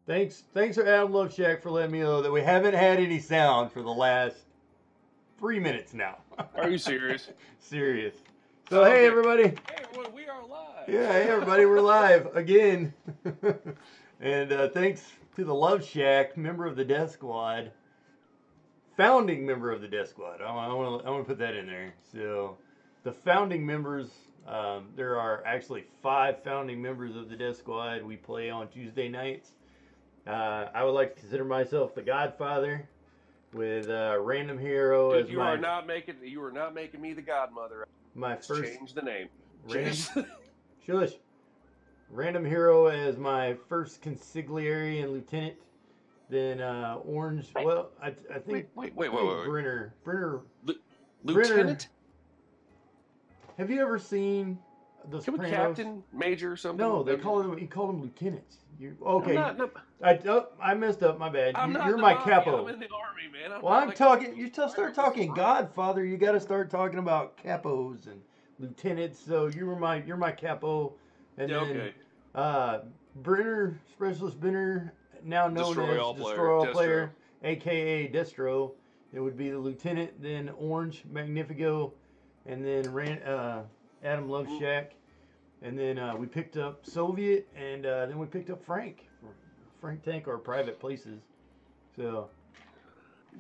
Thanks for Adam Love Shack for letting me know that we haven't had any sound for the last 3 minutes now. Are you serious? Serious. So hey everybody. Hey everyone, we are live. Yeah, hey everybody, we're live again. And thanks to the Love Shack, member of the Death Squad, founding member of the Death Squad. I want to put that in there. So the founding members, there are actually 5 founding members of the Death Squad. We play on Tuesday nights. I would like to consider myself the Godfather, with Random Hero Dude, as you are not making me the godmother. my Let's first. change the name. Shush. Random Hero as my first consigliere and lieutenant. Then Orange. Well, I think. Wait. Brenner. Lieutenant? Have you ever seen The Can we Sopranos? captain, major, or something? No, he called them lieutenants. Okay. No, I messed up. My bad. I'm not You're the my mafia. capo. I'm in the army, man. I'm talking. You start talking Godfather. You got to start talking about capos and lieutenants. So you're my capo, and okay. then Brenner, Specialist Brenner, now known Destroy as All Destroy All Player, Player, aka Destro. It would be the lieutenant, then Orange Magnifico, and then Adam Love Shack, and then we picked up Soviet, and then we picked up Frank. Frank Tank, or Private Places. So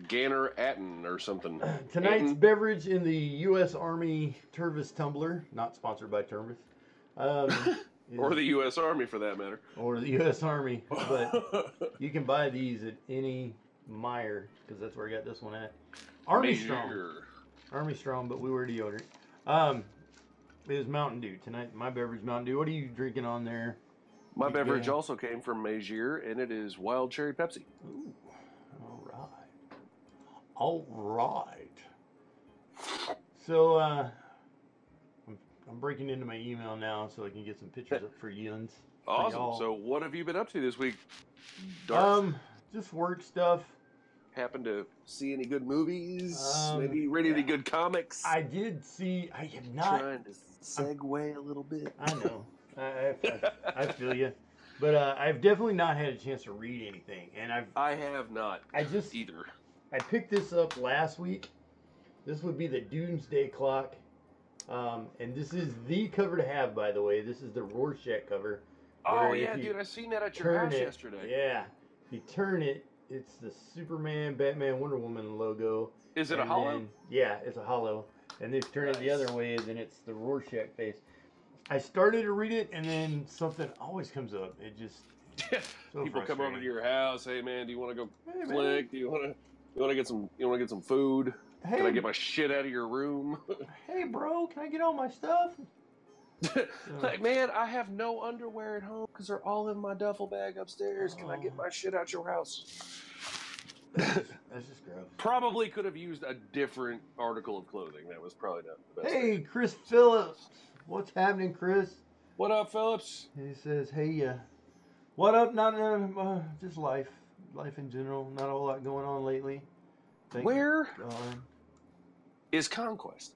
Ganner Atten or something. tonight's Atten? beverage in the U.S. Army Tervis tumbler, not sponsored by Tervis, Or the U.S. Army, for that matter. or the U.S. Army, but you can buy these at any Meijer, because that's where I got this one at. Army Strong, but we wear deodorant. It is Mountain Dew tonight. My beverage, Mountain Dew. What are you drinking on there? My beverage also came from Mezier, and it is Wild Cherry Pepsi. Ooh, all right. So I'm breaking into my email now so I can get some pictures up for Yuns. Awesome. So what have you been up to this week, Dork? Just work stuff. Happen to see any good movies? Maybe read any good comics? I did see. I have not. Trying to segue a little bit. I know. I feel you, but I've definitely not had a chance to read anything, and I have not. Either. I picked this up last week. This would be the Doomsday Clock, and this is the cover to have, by the way. This is the Rorschach cover. Oh yeah, dude, I seen that at your house yesterday. Yeah, if you turn it, it's the Superman, Batman, Wonder Woman logo. Is it a hollow? Yeah, it's a hollow. And then if you turn it the other way, then it's the Rorschach face. I started to read it, and then something always comes up. It just people come over to your house. Hey man, do you want to go flick? Do you want to get some food? Hey, can I get my shit out of your room? Hey bro, can I get all my stuff? Like, man, I have no underwear at home because they're all in my duffel bag upstairs. Can I get my shit out your house? That's just gross. Probably could have used a different article of clothing. That was probably not the best. Hey, Chris Phillips. What's happening, Chris? What up, Phillips? He says, hey, what up? Not just life in general. Not a whole lot going on lately. Where is Conquest?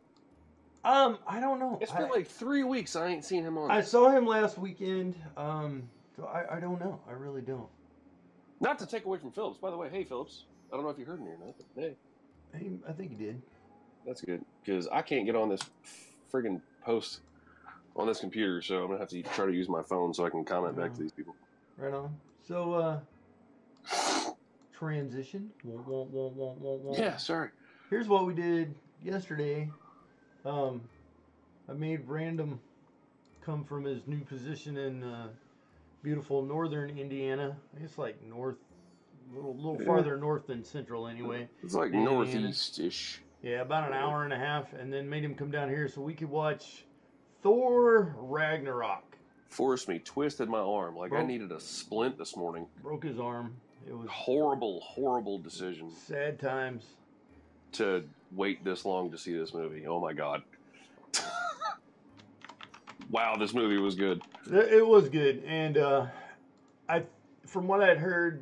I don't know. It's been like 3 weeks. I ain't seen him on. I saw him last weekend. So I don't know. I really don't. Not to take away from Phillips. By the way, hey Phillips. I don't know if you heard me or not, but hey. I think he did. That's good, because I can't get on this friggin' post on this computer, so I'm gonna have to try to use my phone so I can comment back to these people. Right on. So transition. Yeah, sorry. Here's what we did yesterday. I made Random come from his new position in beautiful northern Indiana. I guess like north, a little farther north than central anyway. It's like northeast-ish. Yeah, about an hour and a half, and then made him come down here so we could watch Thor Ragnarok. Forced me, twisted my arm like I needed a splint this morning. Broke his arm. It was horrible decision. Sad times. To wait this long to see this movie. Oh my god. Wow, this movie was good. It was good, and from what I'd heard,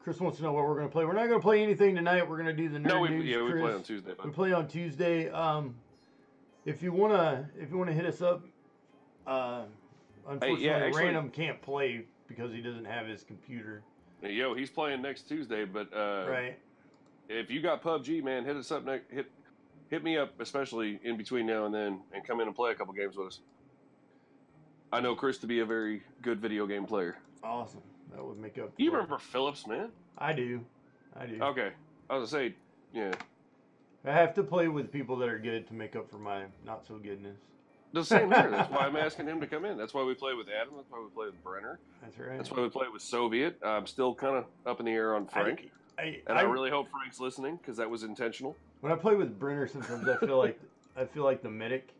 Chris wants to know what we're going to play. We're not going to play anything tonight. We're going to do the nerd news. We play on Tuesday. We play on Tuesday. If you wanna hit us up, unfortunately, actually, Random can't play because he doesn't have his computer. yo, he's playing next Tuesday. But Right. if you got PUBG, man, hit us up. Hit me up, especially in between now and then, and come in and play a couple games with us. I know Chris to be a very good video game player. Awesome. That would make up. You remember Phillips, man? I do. Okay, I was gonna say, yeah. I have to play with people that are good to make up for my not so goodness. The same here. That's why I'm asking him to come in. That's why we play with Adam. That's why we play with Brenner. That's right. That's why we play with Soviet. I'm still kind of up in the air on Frank. I really hope Frank's listening because that was intentional. When I play with Brenner, sometimes I feel like the medic,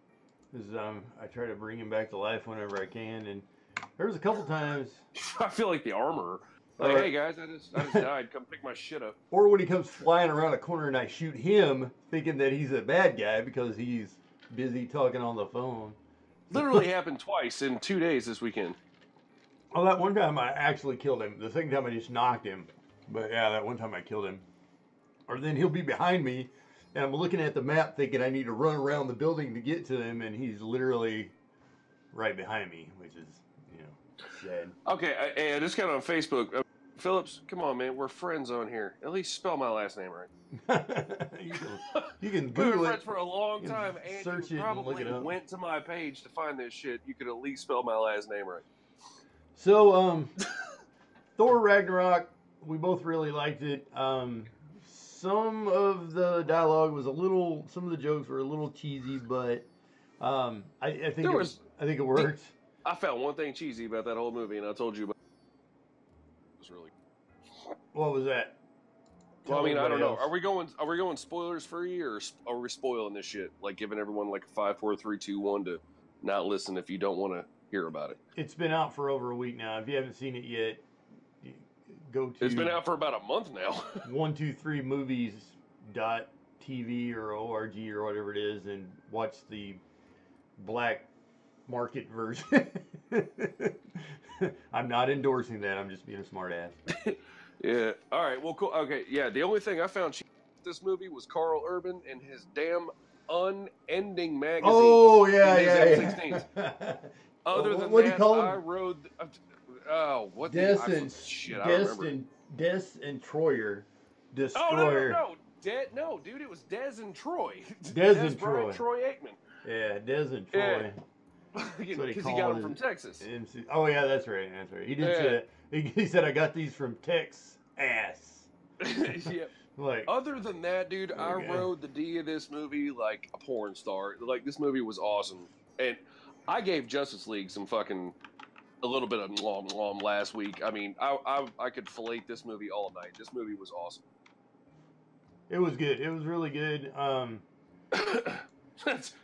because I try to bring him back to life whenever I can, and there was a couple times. I feel like the armorer. Like, hey guys, I just died. Come pick my shit up. Or when he comes flying around a corner and I shoot him, thinking that he's a bad guy because he's busy talking on the phone. Literally happened twice in 2 days this weekend. Oh, that one time I actually killed him. The second time I just knocked him. But yeah, that one time I killed him. Or then he'll be behind me, and I'm looking at the map thinking I need to run around the building to get to him, and he's literally right behind me, which is, sad. Okay, I just got on Facebook. Phillips, come on, man. We're friends on here. At least spell my last name right. you can We've Google been it. friends for a long time, and search you it and look probably it up. went to my page to find this shit. You could at least spell my last name right. So, Thor Ragnarok, we both really liked it. Some of the dialogue was some of the jokes were a little cheesy, but I think it worked. I found one thing cheesy about that whole movie, and I told you about it. Was really. What was that? Well, I mean, I don't know. Are we going spoilers free, or are we spoiling this shit? Like giving everyone like a 5, 4, 3, 2, 1 to not listen if you don't want to hear about it. It's been out for over a week now. If you haven't seen it yet, go to. It's been out for about a month now. 123movies.tv or org or whatever it is, and watch the black market version. I'm not endorsing that. I'm just being a smart ass. Yeah. All right. Well, cool. Okay. Yeah. The only thing I found cheap this movie was Carl Urban and his damn unending magazine. Oh yeah. Other than what that, do you call him? I rode. What Des the shit? I remember. Des and Troyer. Destroyer. Oh no, dude, it was Des and Troy. Des and Troy. Troy Aikman. Yeah, Des and Troy. Because he got them from Texas. MC. Oh yeah, that's right. He did say he said I got these from Tex ass. Yeah. Like, other than that, dude, I rode the D of this movie like a porn star. Like, this movie was awesome, and I gave Justice League some fucking a little bit of glom last week. I mean, I could fillet this movie all night. This movie was awesome. It was good. It was really good.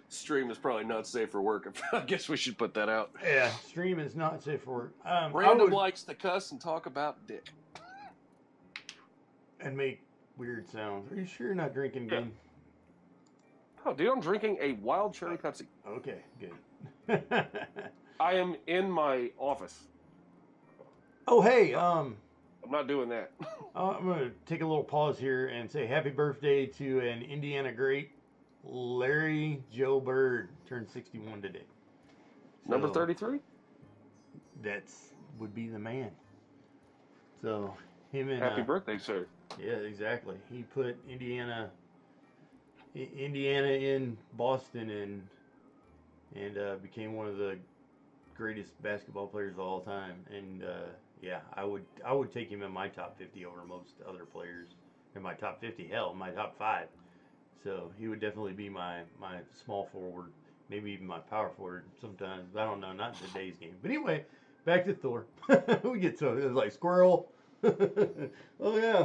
Stream is probably not safe for work. I guess we should put that out. Yeah, stream is not safe for work. Random likes to cuss and talk about dick. And make weird sounds. Are you sure you're not drinking, yeah. Game? Oh, dude, I'm drinking a wild cherry Pepsi. Okay, good. I am in my office. Oh, hey, I'm not doing that. I'm going to take a little pause here and say happy birthday to an Indiana great, Larry Joe Bird, turned 61 today. So, number 33? Would be the man. So, him and... Happy birthday, sir. Yeah, exactly. He put Indiana in Boston and became one of the greatest basketball players of all time. And yeah, I would take him in my top 50 over most other players. In my top 50, hell, my top 5. So he would definitely be my small forward, maybe even my power forward sometimes. I don't know, not in today's game. But anyway, back to Thor. We get so it was like squirrel. Oh yeah,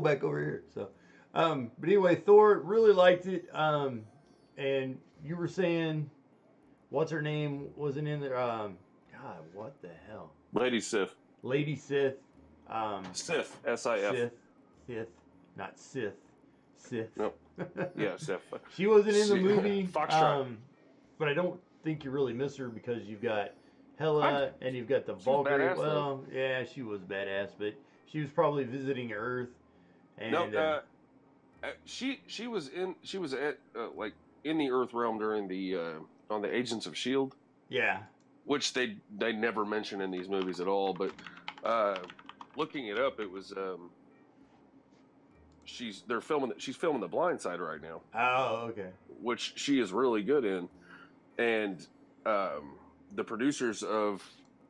back over here. So, but anyway, Thor, really liked it. And you were saying, what's her name wasn't in there? God, what the hell? Lady Sif. Lady Sith. Sif. S-I-F. Sith, not Sith. Sith. Nope. Yeah, Sif. She wasn't in the movie. Foxtrot. But I don't think you really miss her because you've got Hela and you've got the Valkyrie. Well, yeah, she was badass, but she was probably visiting Earth. And, no, she was at like in the Earth realm during the on the Agents of Shield. Yeah. which they never mention in these movies at all. But looking it up, it was she's filming The Blind Side right now. Oh, okay. Which she is really good in, and the producers of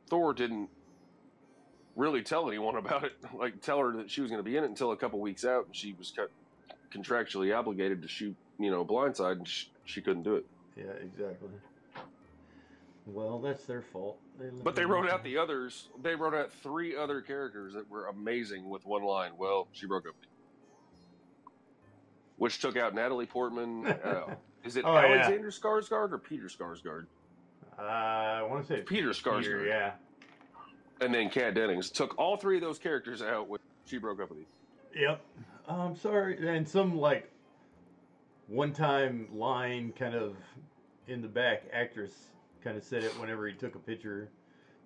Thor didn't really tell anyone about it. Like, tell her that she was going to be in it until a couple weeks out, and she was contractually obligated to shoot, Blind Side, and she couldn't do it. Yeah, exactly. Well, that's their fault. But they wrote out the others. They wrote out 3 other characters that were amazing with one line. Well, she broke up. Which took out Natalie Portman. Is it Alexander Skarsgård or Peter Skarsgård? I want to say Peter Skarsgård. Yeah. And then Kat Dennings took all 3 of those characters out when she broke up with you. Yep. I'm sorry. And some like one-time line kind of in the back, actress kind of said it whenever he took a picture.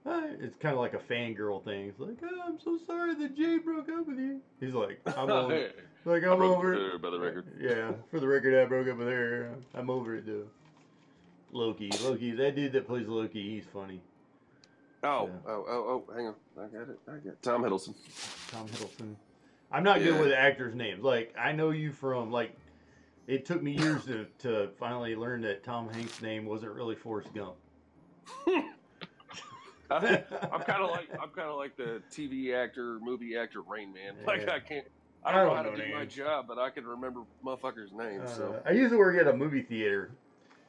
It's kind of like a fangirl thing. It's like, oh, I'm so sorry that Jay broke up with you. He's like, I'm over it. Like, I'm over it. By the record. Yeah, for the record, I broke up with her. I'm over it, though. Loki, that dude that plays Loki, he's funny. Oh, hang on. I got it. Tom Hiddleston. I'm not good with actors' names. Like, I know you from, like, it took me years to finally learn that Tom Hanks' name wasn't really Forrest Gump. I'm kind of like the TV actor, movie actor Rain Man. Like, yeah. I don't know how to do my job, but I can remember motherfuckers' names. So I used to work at a movie theater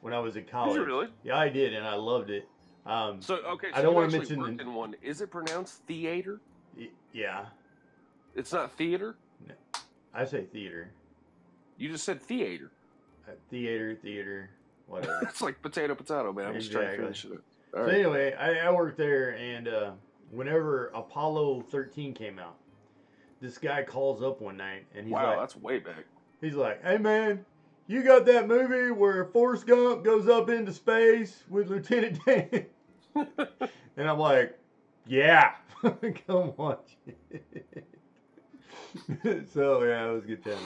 when I was in college. Did you really? Yeah, I did, and I loved it. So I don't want to mention in one. Is it pronounced theater? Yeah. It's not theater? No. I say theater. You just said theater. Theater, whatever. It's like potato, man. I'm just trying to figure this shit out. So anyway, I worked there, and whenever Apollo 13 came out, this guy calls up one night, and he's like, wow, that's way back. He's like, hey, man, you got that movie where Forrest Gump goes up into space with Lieutenant Dan? And I'm like, yeah, come watch it. So, yeah, it was a good time.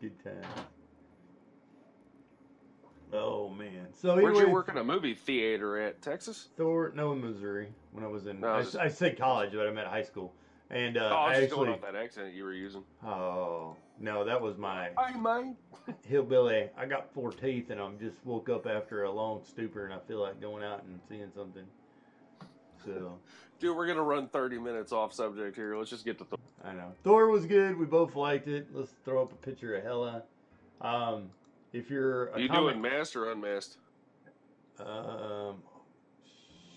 Good time. Oh, man. So where'd you work in a movie theater at? Texas? No, Missouri. When I was in, I said college, but I meant high school. And I was just going off that accent you were using. Oh, no, that was my Hey, man. hillbilly. I got 4 teeth, and I just woke up after a long stupor, and I feel like going out and seeing something. So, dude, we're gonna run 30 minutes off subject here. Let's just get to Thor. I know Thor was good. We both liked it. Let's throw up a picture of Hela. If you're a doing masked or unmasked?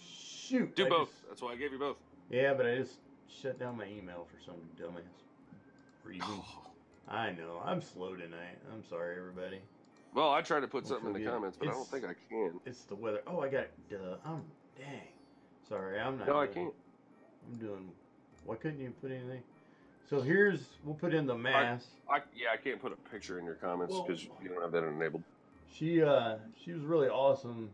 Shoot. Do both. That's why I gave you both. Yeah, but I just shut down my email for some dumbass reason. I know. I'm slow tonight. I'm sorry, everybody. Well, I tried to put something in the comments, but I don't think I can. It's the weather. Oh, I got it. Dang. Sorry, I'm not. No, I can't. I'm doing. Why couldn't you put anything? So we'll put in the mask. I can't put a picture in your comments because you don't have that enabled. She was really awesome.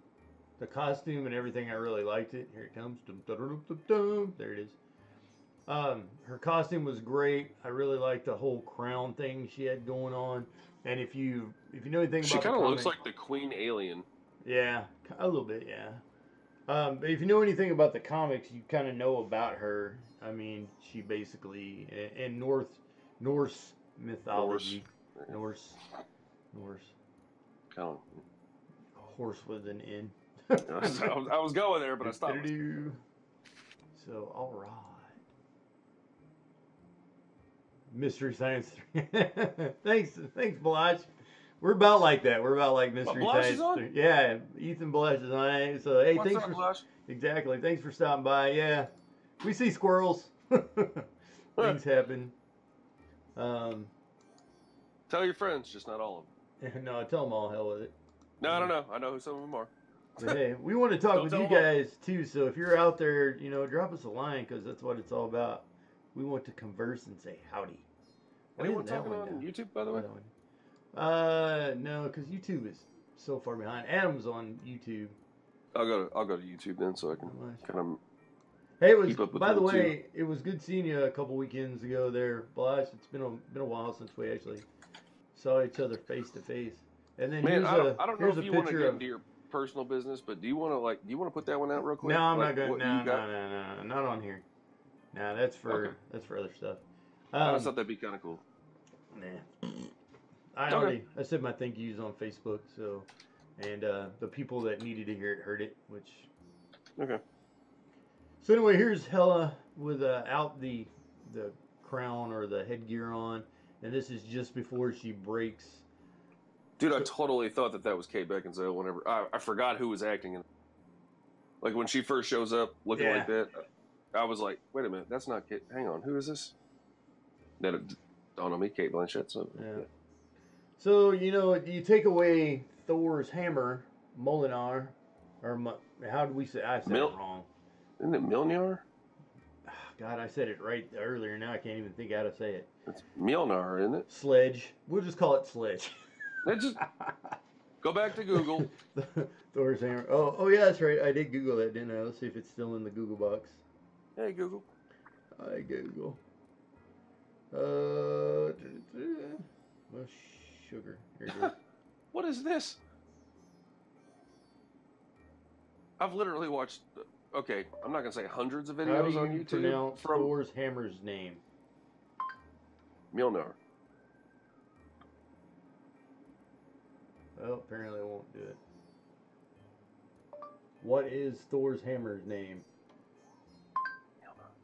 The costume and everything, I really liked it. Here it comes. There it is. Her costume was great. I really liked the whole crown thing she had going on. And if you know anything about, she kind of looks like the Queen Alien. Yeah, a little bit, yeah. But if you know anything about the comics, you kind of know about her. I mean, she basically in Norse mythology, Norse, Oh. horse with an N. I was going there, but I stopped. So, all right. Mystery Science 3. Thanks, Blanche. We're about like that. We're about like Mystery Science 3. Yeah, Ethan Blanche is on it. So, hey, What's up, Blanche? Exactly. Thanks for stopping by. Yeah, we see squirrels. Things happen. Tell your friends, just not all of them. No, tell them all. Hell with it. No, I don't know. I know who some of them are. But hey, we want to talk with you guys too. So if you're out there, drop us a line because that's what it's all about. We want to converse and say howdy. Anyone talking on YouTube, by the way? No, because YouTube is so far behind. Adam's on YouTube. I'll go to YouTube then, so I can kind of. Hey, by the way, it was good seeing you a couple weekends ago there, Blush. It's been a while since we actually saw each other face to face. And then man, I don't know if you want to get into your personal business, but do you want to put that one out real quick? No, I'm like, not going. No, No, not on here. No, that's for other stuff. I just thought that'd be kind of cool. Nah. I said my thank yous on Facebook, so, and the people that needed to hear it heard it, which. Okay. So anyway, here's Hella with out the crown or the headgear on, and this is just before she breaks. Dude, I totally thought that was Kate Beckinsale. Whenever I forgot who was acting in. Like when she first shows up looking like that, I was like, wait a minute, that's not Kate. Hang on, who is this? Then it dawned on me, Kate Blanchett. So yeah. So you take away Thor's hammer, Molinar, or how do we say? I said it wrong. Isn't it Mjolnir? God, I said it right earlier. Now I can't even think how to say it. It's Mjolnir, isn't it? Sledge. We'll just call it Sledge. Let's just go back to Google. Thor's hammer. Oh yeah, that's right. I did Google that, didn't I? Let's see if it's still in the Google box. Hey, Google. Hi, Google. Well, sugar. Here it goes. What is this? I've literally watched. Okay, I'm not gonna say hundreds of videos on YouTube. Pronounce Thor's hammer's name? Mjolnir. Well, apparently I won't do it. What is Thor's hammer's name?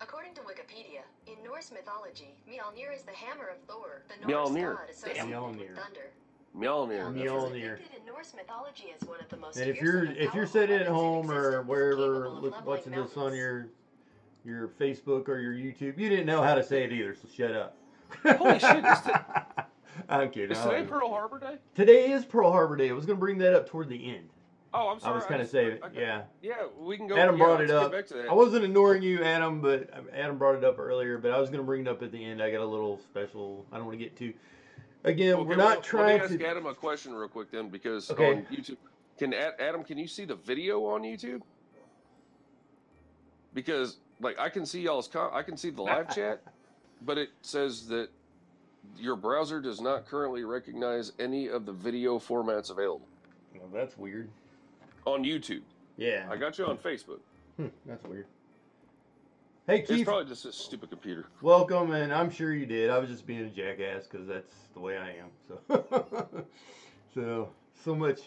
According to Wikipedia, in Norse mythology, Mjolnir is the hammer of Thor, the Norse god associated with thunder. Mjolnir. Mjolnir. In Norse mythology as one of the most and if you're sitting at home or wherever watching this on your Facebook or your YouTube, you didn't know how to say it either, so shut up. Holy shit! I'm kidding. Is today Pearl Harbor Day? Today is Pearl Harbor Day. I was going to bring that up toward the end. Oh, I'm sorry. I was kind of saving it. Yeah. Yeah, we can go. Adam brought it up. Get back to that. I wasn't ignoring you, Adam, but Adam brought it up earlier. But I was going to bring it up at the end. I got a little special. I don't want to get too. Again, we're not trying to. Let me ask Adam a question real quick then, because on YouTube, Adam, can you see the video on YouTube? Because I can see y'all's, I can see the live chat, but it says that your browser does not currently recognize any of the video formats available. Well, that's weird. On YouTube. Yeah. I got you on Facebook. That's weird. Hey, Keith. It's probably just a stupid computer. Welcome, and I'm sure you did. I was just being a jackass because that's the way I am. So much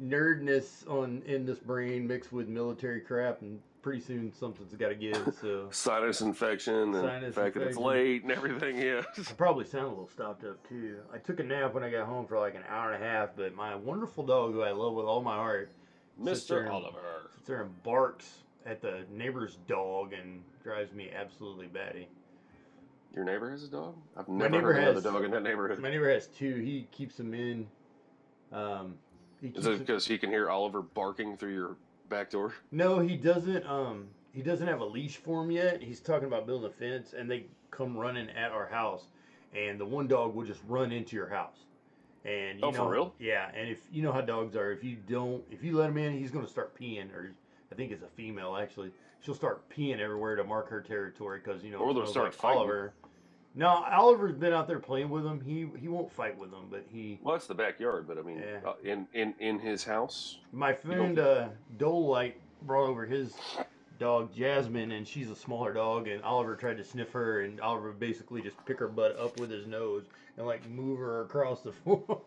nerdness in this brain mixed with military crap, and pretty soon something's got to give. So sinus infection, and the fact that it's late and everything. Yeah. I probably sound a little stopped up too. I took a nap when I got home for like an hour and a half, but my wonderful dog, who I love with all my heart, Mr. Oliver, sits there and barks at the neighbor's dog and drives me absolutely batty. Your neighbor has a dog? I've never heard of another dog in that neighborhood. My neighbor has two. He keeps them in. Is it because he can hear Oliver barking through your back door? No, he doesn't. He doesn't have a leash for him yet. He's talking about building a fence, and they come running at our house, and the one dog will just run into your house. And for real? Yeah. And if you know how dogs are, if you let him in, he's going to start peeing, or I think it's a female actually. She'll start peeing everywhere to mark her territory because or they'll start fighting. Oliver. No, Oliver's been out there playing with him. He won't fight with them, but he. Well, that's the backyard, but I mean, in his house. My friend Dolelight brought over his dog Jasmine, and she's a smaller dog, and Oliver tried to sniff her, and Oliver basically just pick her butt up with his nose and move her across the floor.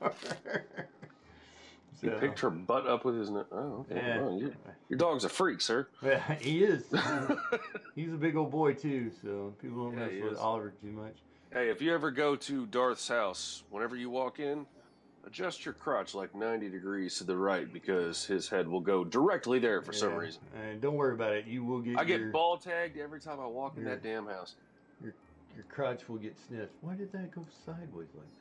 He picked her butt up with his nose. Oh, okay. Yeah. Well, your dog's a freak, sir. Yeah, he is. He's a big old boy too, so people don't mess with Oliver too much. Hey, if you ever go to Darth's house, whenever you walk in, adjust your crotch 90 degrees to the right because his head will go directly there for some reason. And don't worry about it. You will get. I get ball tagged every time I walk in that damn house. Your crotch will get sniffed. Why did that go sideways like that?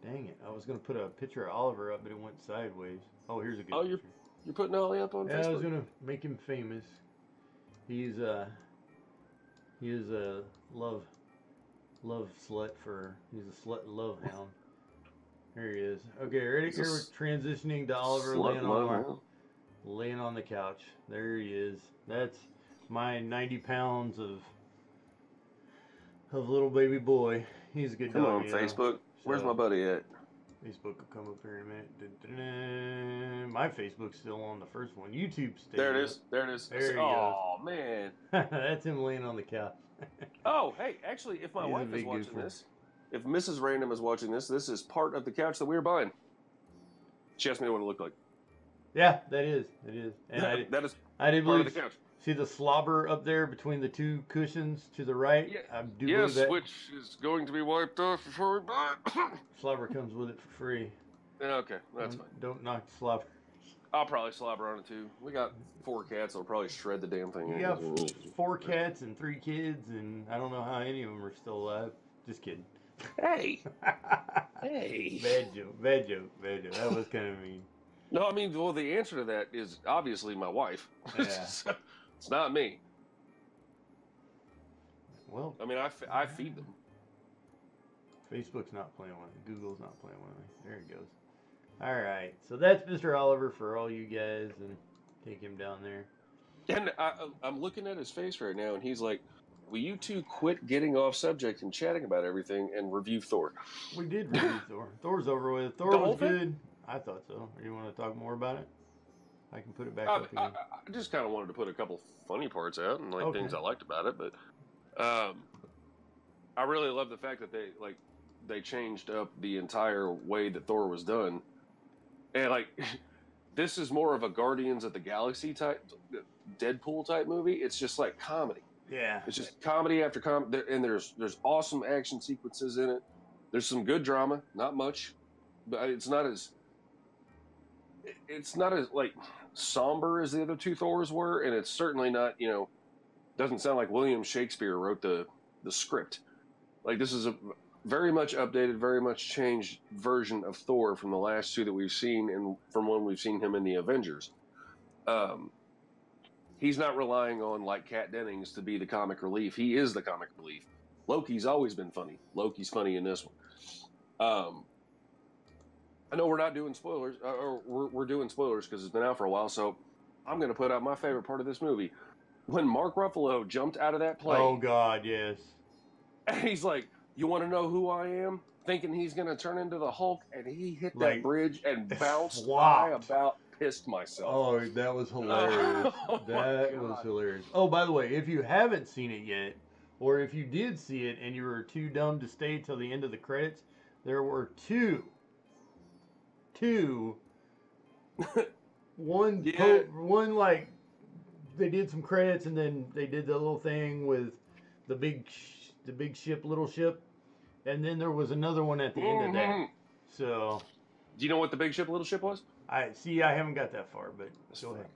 Dang it! I was gonna put a picture of Oliver up, but it went sideways. Oh, here's a good picture. You're putting Ollie up on Facebook? I was gonna make him famous. He is a love slut for. He's a slut love hound. There he is. Okay, ready? Here we're transitioning to Oliver laying on the couch. There he is. That's my 90 pounds of little baby boy. He's a good dog. Come on, Facebook. Where's my buddy at? Facebook will come up here in a minute. Da-da-da. My Facebook's still on the first one. YouTube's staying There it up. is. There it is. There he goes. Oh, man. That's him laying on the couch. Oh, hey, actually, if my He's a wife is big watching goofer. this, if Mrs. Random is watching this, this is part of the couch that we were buying. She asked me what it looked like. Yeah, that is. It is. And that is I did part of believe. the couch. See the slobber up there between the two cushions to the right? Yeah. I do Yes, believe that. which is going to be wiped off before we buy it. Slobber comes with it for free. Okay, that's fine. Don't knock the slobber. I'll probably slobber on it too. We got 4 cats. I'll probably shred the damn thing. You got 4 cats and 3 kids, and I don't know how any of them are still alive. Just kidding. Hey. Hey. Bad joke. Bad joke. Bad joke. That was kind of mean. No, I mean, well, the answer to that is obviously my wife. Yeah. So, it's not me. Well, I mean, I feed them. Facebook's not playing with it. Google's not playing with it. There it goes. All right. So that's Mr. Oliver for all you guys, and take him down there. And I'm looking at his face right now, and he's like, will you two quit getting off subject and chatting about everything and review Thor? We did review Thor. Thor's over with. Thor The was whole thing? good. I thought so. You want to talk more about it? I can put it back up again. I just kind of wanted to put a couple funny parts out and Okay. things I liked about it, but I really love the fact that they changed up the entire way that Thor was done, and this is more of a Guardians of the Galaxy type, Deadpool type movie. It's just like comedy. Yeah. It's just comedy after comedy, and there's awesome action sequences in it. There's some good drama, not much, but it's not as somber as the other 2 Thors were, and it's certainly not, doesn't sound like William Shakespeare wrote the script. Like, this is a very much updated, very much changed version of Thor from the last 2 that we've seen, and from when we've seen him in the Avengers. He's not relying on, like, Kat Dennings to be the comic relief. He is the comic relief. Loki's always been funny. Loki's funny in this one. I know we're not doing spoilers, or we're doing spoilers because it's been out for a while, so I'm going to put out my favorite part of this movie. When Mark Ruffalo jumped out of that plane. Oh, God, yes. And he's like, you want to know who I am? Thinking he's going to turn into the Hulk, and he hit Like, that bridge and bounced. flopped. I about pissed myself. Oh, that was hilarious. Oh, That was hilarious. Oh, by the way, if you haven't seen it yet, or if you did see it and you were too dumb to stay till the end of the credits, there were two. One, Yeah. one like they did some credits and then they did the little thing with the big ship, little ship, and then there was another one at the end of that. So, Do you know what the big ship, little ship was? I haven't got that far, but go ahead.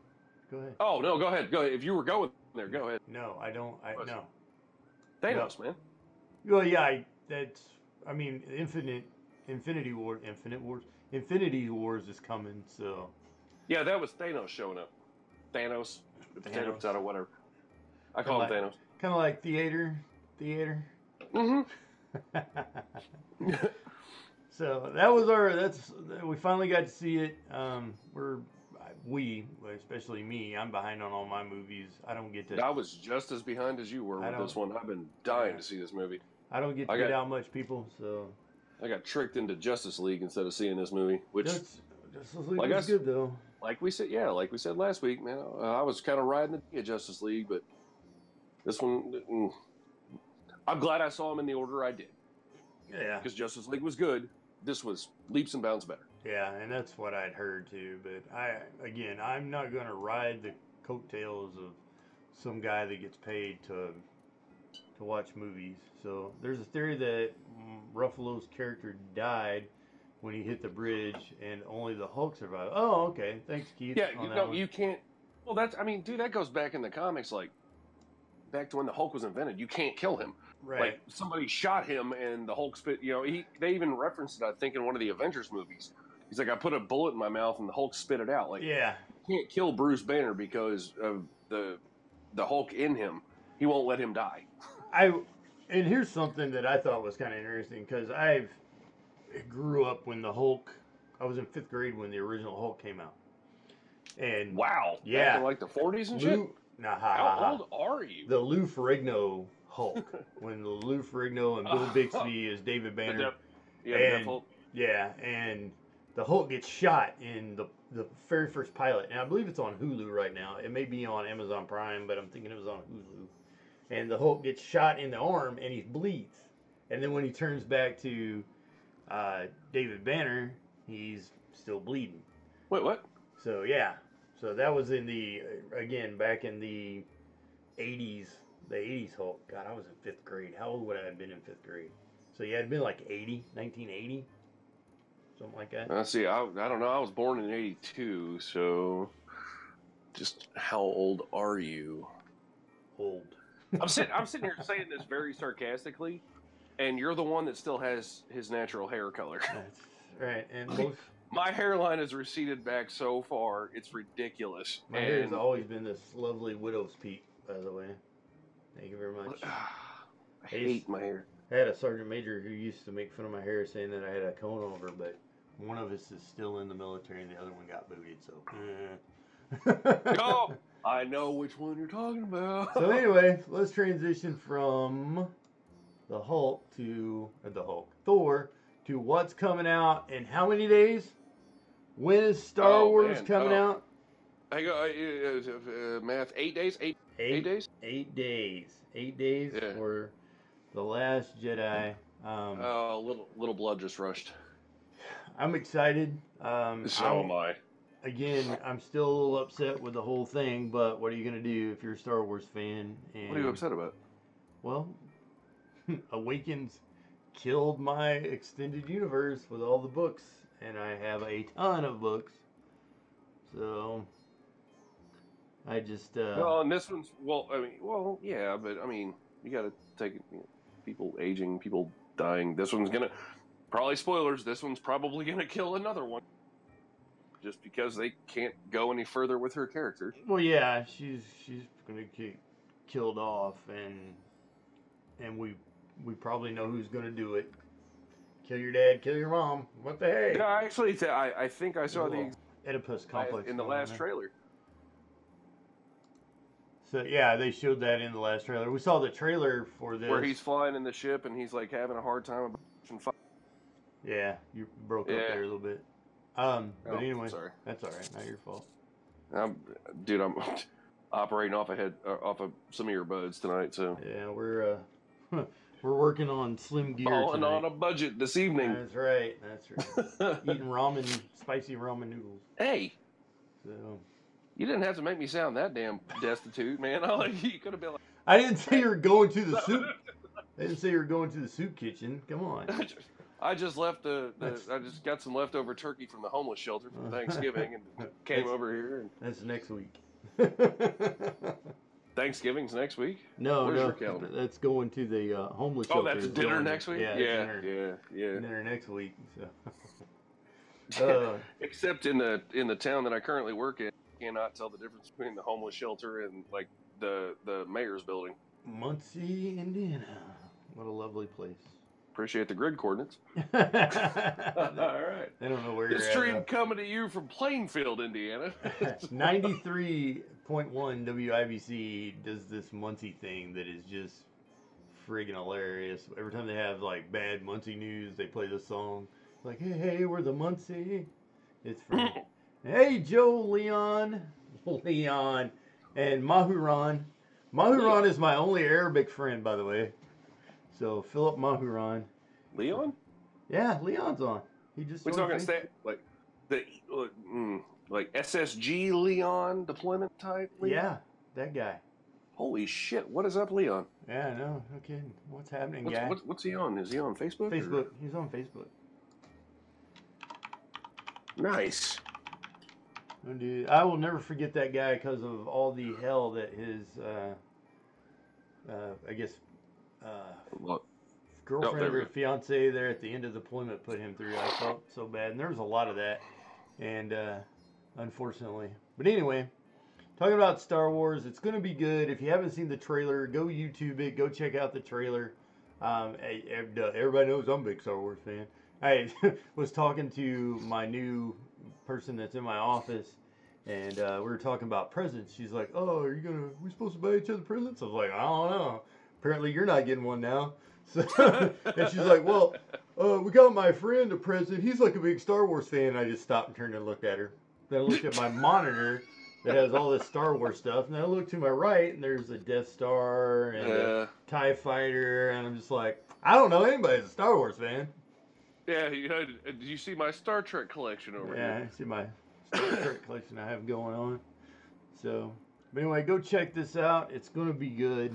Go ahead. Oh, no, go ahead. Go ahead. If you were going there, go ahead. No, I don't. No. Thanos, man. Well, yeah, Infinity Wars is coming, so. Yeah, that was Thanos showing up. Thanos. Potato, potato, whatever. I call him Thanos. Kind of like theater. Mm-hmm. So that was we finally got to see it. Especially me, I'm behind on all my movies. I don't get to. I was just as behind as you were with this one. I've been dying to see this movie. I don't get to get out much, people, so. I got tricked into Justice League instead of seeing this movie, which Justice League was good, though. Like we said last week, man, I was kind of riding the Justice League, but this one, I'm glad I saw him in the order I did. Yeah. Because Justice League was good. This was leaps and bounds better. Yeah, and that's what I'd heard too. But I'm not going to ride the coattails of some guy that gets paid to watch movies. So there's a theory that Ruffalo's character died when he hit the bridge, and only the Hulk survived. Oh, okay. Thanks, Keith. Yeah, you can't. Well, that goes back in the comics, like back to when the Hulk was invented. You can't kill him. Right. Like somebody shot him, and the Hulk spit. They even referenced it, I think, in one of the Avengers movies. He's like, I put a bullet in my mouth, and the Hulk spit it out. Like, yeah, you can't kill Bruce Banner because of the Hulk in him. He won't let him die. And here's something that I thought was kind of interesting, because I grew up when the Hulk. I was in 5th grade when the original Hulk came out. And wow, yeah, back in like the 40s and shit. How old are you? The Lou Ferrigno Hulk, when the Lou Ferrigno and Bill Bixby is David Banner, the Hulk. Yeah, and the Hulk gets shot in the very first pilot, and I believe it's on Hulu right now. It may be on Amazon Prime, but I'm thinking it was on Hulu. And the Hulk gets shot in the arm, and he bleeds. And then when he turns back to David Banner, he's still bleeding. Wait, what? So yeah, so that was in the again back in the 80s, the 80s Hulk. God, I was in 5th grade. How old would I have been in 5th grade? So yeah, it'd been like 1980, something like that. See, I don't know. I was born in '82, so just how old are you? Old. I'm sitting here saying this very sarcastically, and you're the one that still has his natural hair color. That's right, and most. My hairline has receded back so far, it's ridiculous. My hair has always been this lovely widow's peak, by the way. Thank you very much. I hate my hair. I had a sergeant major who used to make fun of my hair, saying that I had a cone over, but one of us is still in the military and the other one got booted, so. Oh, I know which one you're talking about. So anyway, let's transition from Thor to what's coming out in how many days? When is Star Wars coming out? I go math. 8 days. 8 days. 8 days. 8 days Yeah. for The Last Jedi. Little blood just rushed. I'm excited. So am I. Again, I'm still a little upset with the whole thing, but what are you going to do if you're a Star Wars fan? And, What are you upset about? Well, Awakens killed my extended universe with all the books, and I have a ton of books. So, I just... Well, and this one's... yeah, but, I mean, you got to take it... people aging, people dying. This one's going to... Probably spoilers, this one's probably going to kill another one. Just because they can't go any further with her character. Well, yeah, she's going to get killed off, and we probably know who's going to do it. Kill your dad, kill your mom. What the heck? No, actually, I think I saw the Oedipus complex in the last trailer. So yeah, they showed that in the last trailer. We saw the trailer for this where he's flying in the ship and he's like having a hard time about. Yeah, you broke up there a little bit. But anyway, sorry. That's all right. Not your fault. I'm operating off of some earbuds tonight, so yeah, we're working on slim gear. Falling on a budget this evening. That's right. Eating spicy ramen noodles. Hey, so you didn't have to make me sound that damn destitute, man. You could have been like, I didn't say you were going to the soup. I didn't say you were going to the soup kitchen. Come on. I just left I just got some leftover turkey from the homeless shelter for Thanksgiving and came over here. And that's next week. Thanksgiving's next week? No, that's going to the homeless shelter. Oh, that's dinner next week? Yeah. Dinner next week. So. Except in the town that I currently work in, you cannot tell the difference between the homeless shelter and like the mayor's building. Muncie, Indiana. What a lovely place. Appreciate the grid coordinates. All right. I don't know where you're at. The stream coming to you from Plainfield, Indiana. 93.1 WIBC does this Muncie thing that is just friggin' hilarious. Every time they have like bad Muncie news, they play this song. Like, hey, we're the Muncie. It's from Hey, Joe, Leon, and Mahuran. Mahuran is my only Arabic friend, by the way. So Philip Mahuran. Leon? Yeah, Leon's on. He just. We're talking like SSG Leon deployment type. Leon? Yeah, that guy. Holy shit! What is up, Leon? Yeah, no kidding. What's happening, guy? What's he on? Is he on Facebook? Facebook. He's on Facebook. Nice. Oh, dude, I will never forget that guy because of all the hell that his, I guess, girlfriend or fiance there at the end of deployment put him through. I felt so bad, and there was a lot of that, and unfortunately. But anyway, talking about Star Wars, it's going to be good. If you haven't seen the trailer, go YouTube it. Go check out the trailer. Everybody knows I'm a big Star Wars fan. I was talking to my new person that's in my office, and we were talking about presents. She's like, "Oh, are we supposed to buy each other presents?" I was like, "I don't know. Apparently, you're not getting one now." So, and she's like, "Well, we got my friend a present. He's like a big Star Wars fan. I just stopped and turned and looked at her. Then I looked at my monitor that has all this Star Wars stuff. And then I looked to my right, and there's a Death Star and a TIE Fighter. And I'm just like, I don't know anybody who's a Star Wars fan. Yeah, did you see my Star Trek collection over here? Yeah, I see my Star Trek collection I have going on. So, but anyway, go check this out. It's going to be good.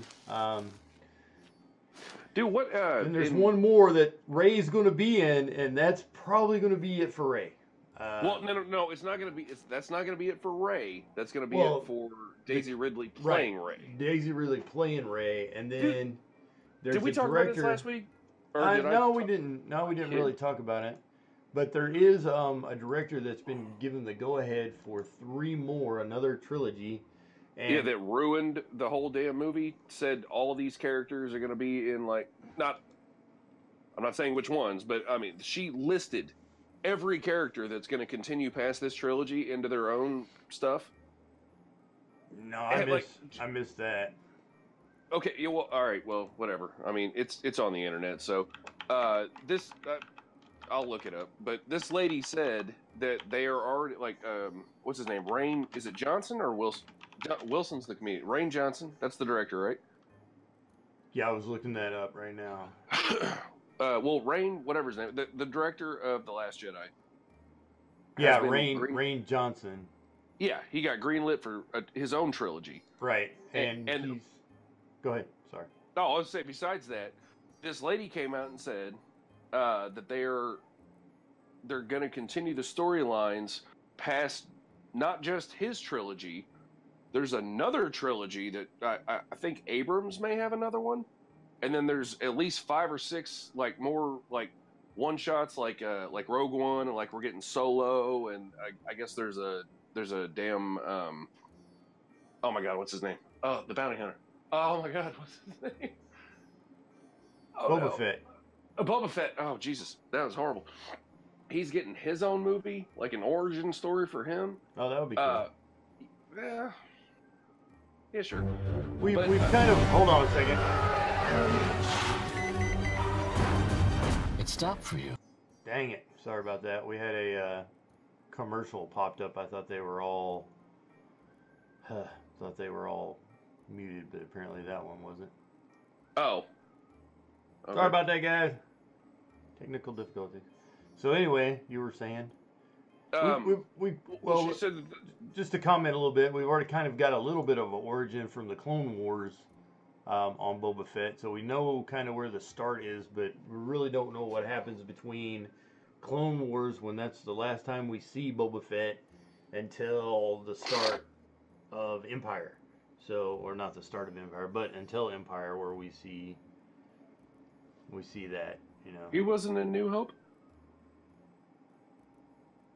Dude, what? And there's one more that Ray's going to be in, and that's probably going to be it for Ray. Well, no, it's not going to be. That's not going to be it for Ray. That's going to be it for Daisy Ridley playing Ray. Daisy Ridley playing Ray, and then there's did we talk about this last week? No, we didn't. No, we didn't really talk about it. But there is a director that's been given the go-ahead for 3 more, another trilogy. And that ruined the whole damn movie. Said all of these characters are going to be in I'm not saying which ones, but I mean, she listed every character that's going to continue past this trilogy into their own stuff. No, I missed that. Okay, yeah, well, all right, well, whatever. I mean, it's on the internet, so I'll look it up. But this lady said that they are already what's his name? Rain? Is it Johnson or Wilson? Wilson's the comedian. Rain Johnson. That's the director, right? Yeah, I was looking that up right now. Well, Rain, whatever his name, the director of The Last Jedi. Yeah, Rain Johnson. Yeah, he got greenlit for his own trilogy. Right, and he's... Go ahead, sorry. No, I was say besides that, this lady came out and said that they're going to continue the storylines past not just his trilogy. There's another trilogy that I think Abrams may have another one, and then there's at least 5 or 6 more one shots like Rogue One, and we're getting Solo, and I guess there's a damn oh my god, what's his name? Oh, the bounty hunter. Oh my god, what's his name? Oh, Boba Fett. Boba Fett. Oh Jesus, that was horrible. He's getting his own movie, like an origin story for him. Oh, that would be cool. Yeah, sure. We've kind of... Hold on a second. It stopped for you. Dang it. Sorry about that. We had a commercial popped up. I thought they were all... muted, but apparently that one wasn't. Oh. Okay. Sorry about that, guys. Technical difficulties. So anyway, you were saying... Well, she said just to comment a little bit, we've already kind of got a little bit of an origin from the Clone Wars on Boba Fett, so we know kind of where the start is, but we really don't know what happens between Clone Wars, when that's the last time we see Boba Fett, until the start of Empire. So, or not the start of Empire, but until Empire, where we see that, you know. He wasn't in New Hope?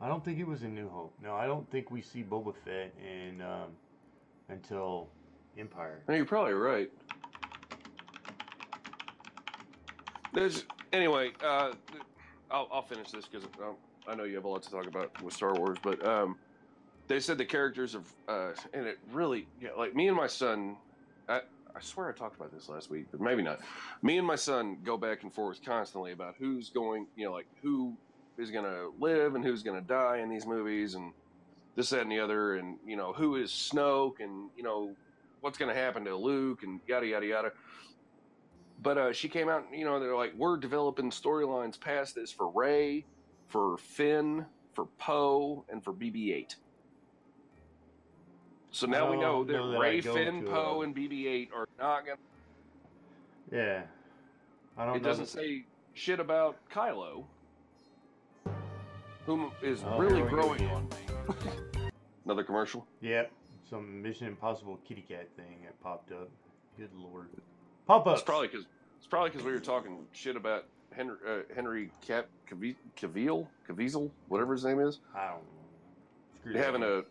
I don't think it was in New Hope. No, I don't think we see Boba Fett in until Empire. No, you're probably right. Anyway, I'll finish this because I know you have a lot to talk about with Star Wars, but they said the characters of and it really, like me and my son, I swear I talked about this last week, but maybe not. Me and my son go back and forth constantly about who's going, who is going to live and who's going to die in these movies, and this, that, and the other, and who is Snoke, and what's going to happen to Luke, and yada yada yada. But she came out, they're like, we're developing storylines past this for Rey, for Finn, for Poe, and for BB-8. So now we know that Rey, Finn, Poe, and BB-8 are not going to... Yeah. It doesn't say shit about Kylo, whom is really growing on me. Another commercial? Yep. Some Mission Impossible kitty cat thing that popped up. Good lord. Pop-ups. It's probably because we were talking shit about Henry Cavill, whatever his name is. I don't know. Having a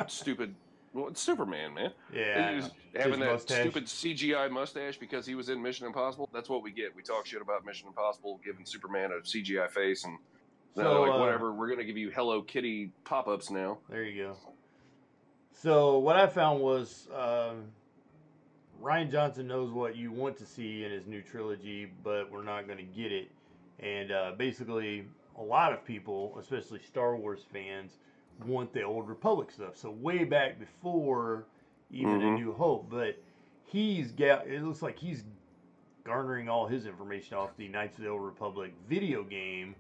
stupid... Well, it's Superman, man. Yeah. He was having that stupid CGI mustache because he was in Mission Impossible. That's what we get. We talk shit about Mission Impossible, giving Superman a CGI face, and whatever. We're gonna give you Hello Kitty pop-ups now. There you go. So what I found was Rian Johnson knows what you want to see in his new trilogy, but we're not going to get it. And basically, a lot of people, especially Star Wars fans, want the Old Republic stuff. So way back before even A New Hope, but it looks like he's garnering all his information off the Knights of the Old Republic video game.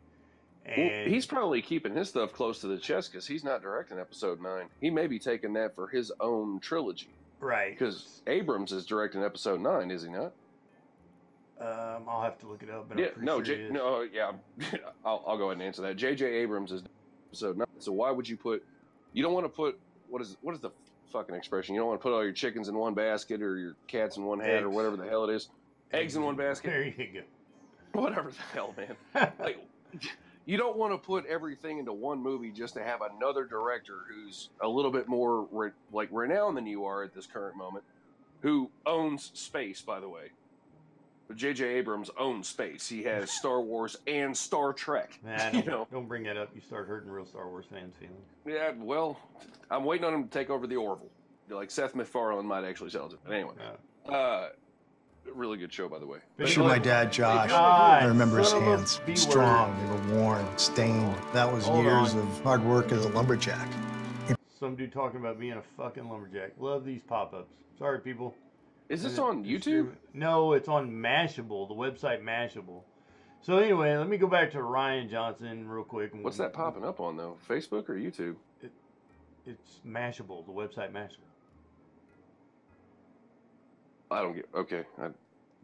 And he's probably keeping his stuff close to the chest because he's not directing Episode 9. He may be taking that for his own trilogy. Right. Because Abrams is directing Episode 9, is he not? I'll have to look it up. But Yeah, I'm pretty sure yeah. I'll go ahead and answer that. J.J. Abrams is Episode 9. So why would you put? You don't want to put what is the fucking expression? You don't want to put all your chickens in one basket or your cats in one hat or whatever the hell it is. Eggs in one basket. There you go. Whatever the hell, man. Like, you don't want to put everything into one movie just to have another director who's a little bit more renowned than you are at this current moment, who owns space, by the way. J.J. Abrams owns space. He has Star Wars and Star Trek. Nah, don't bring that up. You start hurting real Star Wars fans' feelings. Yeah, well, I'm waiting on him to take over the Orville. Like Seth MacFarlane might actually sell it. But anyway, really good show, by the way. Sure, my dad, Josh. I remember his hands. Strong, they were worn, stained. That was years of hard work as a lumberjack. Some dude talking about being a fucking lumberjack. Love these pop-ups. Sorry, people. Is this on YouTube? No, it's on Mashable, the website Mashable. So anyway, let me go back to Rian Johnson real quick. What's that popping up on, though? Facebook or YouTube? It's Mashable, the website Mashable. I don't get... Okay.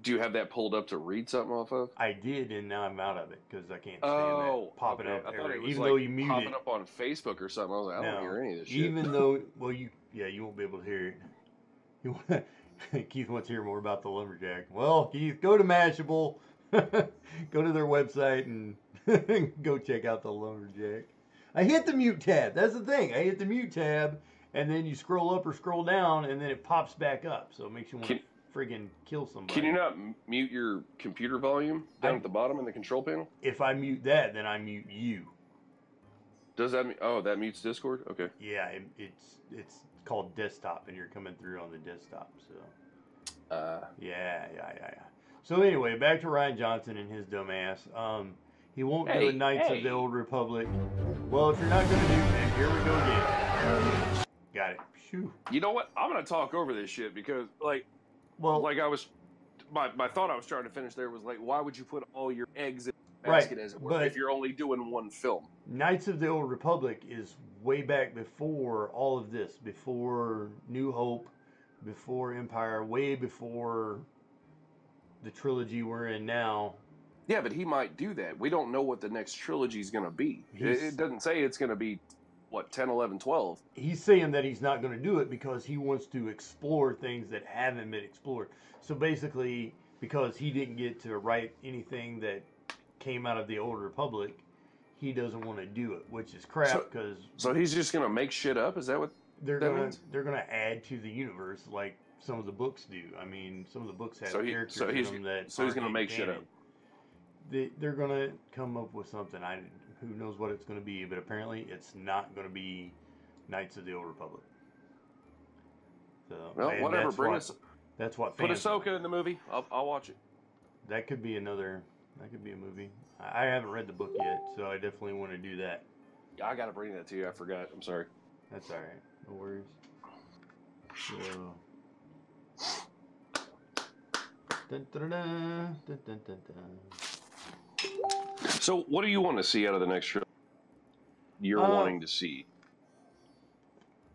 Do you have that pulled up to read something off of? I did, and now I'm out of it because I can't stand that popping up. I thought it was even though you mute popping it. Up on Facebook or something. I was like, I don't hear any of this shit. Even though, well, you won't be able to hear it. Keith wants to hear more about the lumberjack. Well, Keith, go to Mashable, go to their website, and go check out the lumberjack. I hit the mute tab. That's the thing. I hit the mute tab, and then you scroll up or scroll down, and then it pops back up. So it makes you want to friggin' kill somebody. Can you not mute your computer volume down at the bottom in the control panel? If I mute that, then I mute you. Does that mean? Oh, that mutes Discord? Okay. Yeah, it's called desktop, and you're coming through on the desktop. So. Yeah. So anyway, back to Rian Johnson and his dumbass. He won't do a Knights of the Old Republic. Well, if you're not going to do that, here we go again. Got it. Phew. You know what? I'm going to talk over this shit because, my thought I was trying to finish there was like, why would you put all your eggs in the basket, as it were, if you're only doing one film? Knights of the Old Republic is way back before all of this, before New Hope, before Empire, way before the trilogy we're in now. Yeah, but he might do that. We don't know what the next trilogy is going to be. It doesn't say it's going to be, 10, 11, 12. He's saying that he's not going to do it because he wants to explore things that haven't been explored. So basically, because he didn't get to write anything that came out of the Old Republic, he doesn't want to do it, which is crap. So he's just going to make shit up? Is that what they're going to add to the universe like some of the books do? I mean, some of the books have characters in them that so he's going to make shit up. They're going to come up with something. Who knows what it's going to be, but apparently it's not going to be Knights of the Old Republic. So, well, whatever. That's what put fans Ahsoka in the movie. I'll watch it. That could be a movie. I haven't read the book yet, so I definitely want to do that. Yeah, I got to bring that to you. I forgot. I'm sorry. That's all right. No worries. So, what do you want to see out of the next show? You're wanting to see.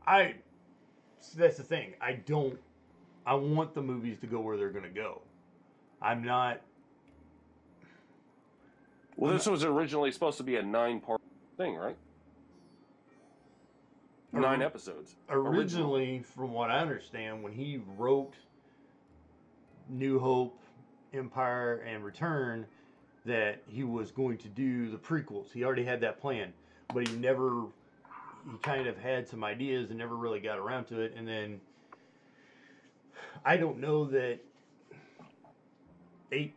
That's the thing. I want the movies to go where they're going to go. I'm not. Well, this was originally supposed to be a 9-part thing, right? 9 episodes. Originally, from what I understand, when he wrote New Hope, Empire, and Return, that he was going to do the prequels. He already had that plan, but he kind of had some ideas and never really got around to it. And then I don't know that 7,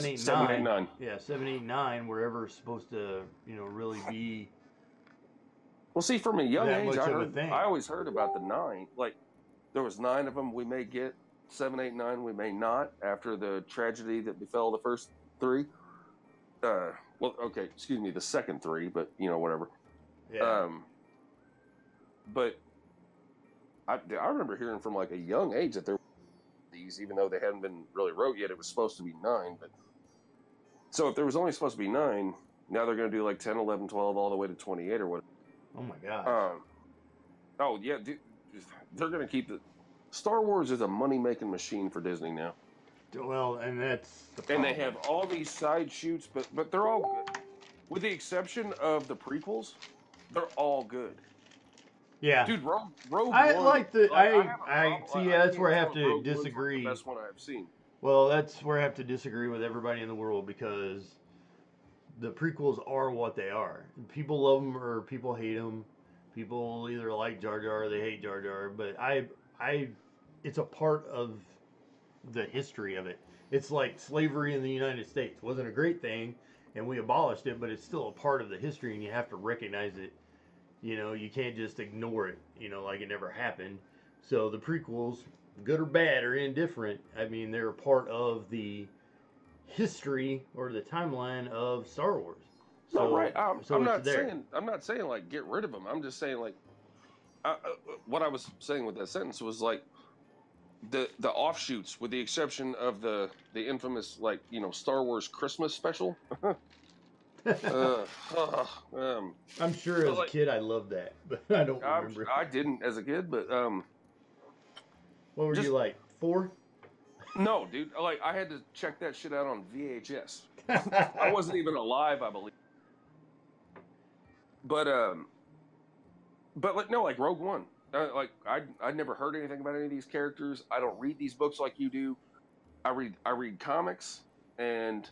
8, 9. Yeah, 7, 8, 9 were ever supposed to, really be. Well, see, from a young age, I always heard about the 9. Like, there was 9 of them we may get. 7, 8, 9, we may not, after the tragedy that befell the first 3. Well, okay, excuse me, the second 3, but whatever. Yeah. But I remember hearing from like a young age that there were these, even though they hadn't been really wrote yet. It was supposed to be 9, but so if there was only supposed to be 9, now they're going to do like 10, 11, 12, all the way to 28 or what? Oh my gosh. Oh yeah, dude, they're going to keep the Star Wars is a money-making machine for Disney now. Well, and that's the and problem. they have all these side shoots, but they're all good, with the exception of the prequels. They're all good. Yeah, dude. Rogue I One, like the. I See. Yeah, that's where I have to Rogue One's disagree. the best one I've seen. Well, that's where I have to disagree with everybody in the world, because the prequels are what they are. People love them or people hate them. People either like Jar Jar or they hate Jar Jar. But it's a part of the history of it. It's like slavery in the United States. It wasn't a great thing, and we abolished it, but it's still a part of the history, and you have to recognize it. You can't just ignore it, like it never happened. So the prequels, good or bad or indifferent, I mean, they're a part of the history or the timeline of Star Wars. So, no, right. I'm not saying like get rid of them. I'm just saying like, what I was saying with that sentence was like the offshoots, with the exception of the infamous Star Wars Christmas special. I'm sure as a kid I loved that, but I don't remember. I didn't as a kid, but what were you like, 4? No, dude. Like I had to check that shit out on VHS. I wasn't even alive, I believe. But like no, like Rogue One. Like I'd never heard anything about any of these characters. I don't read these books like you do. I read comics, and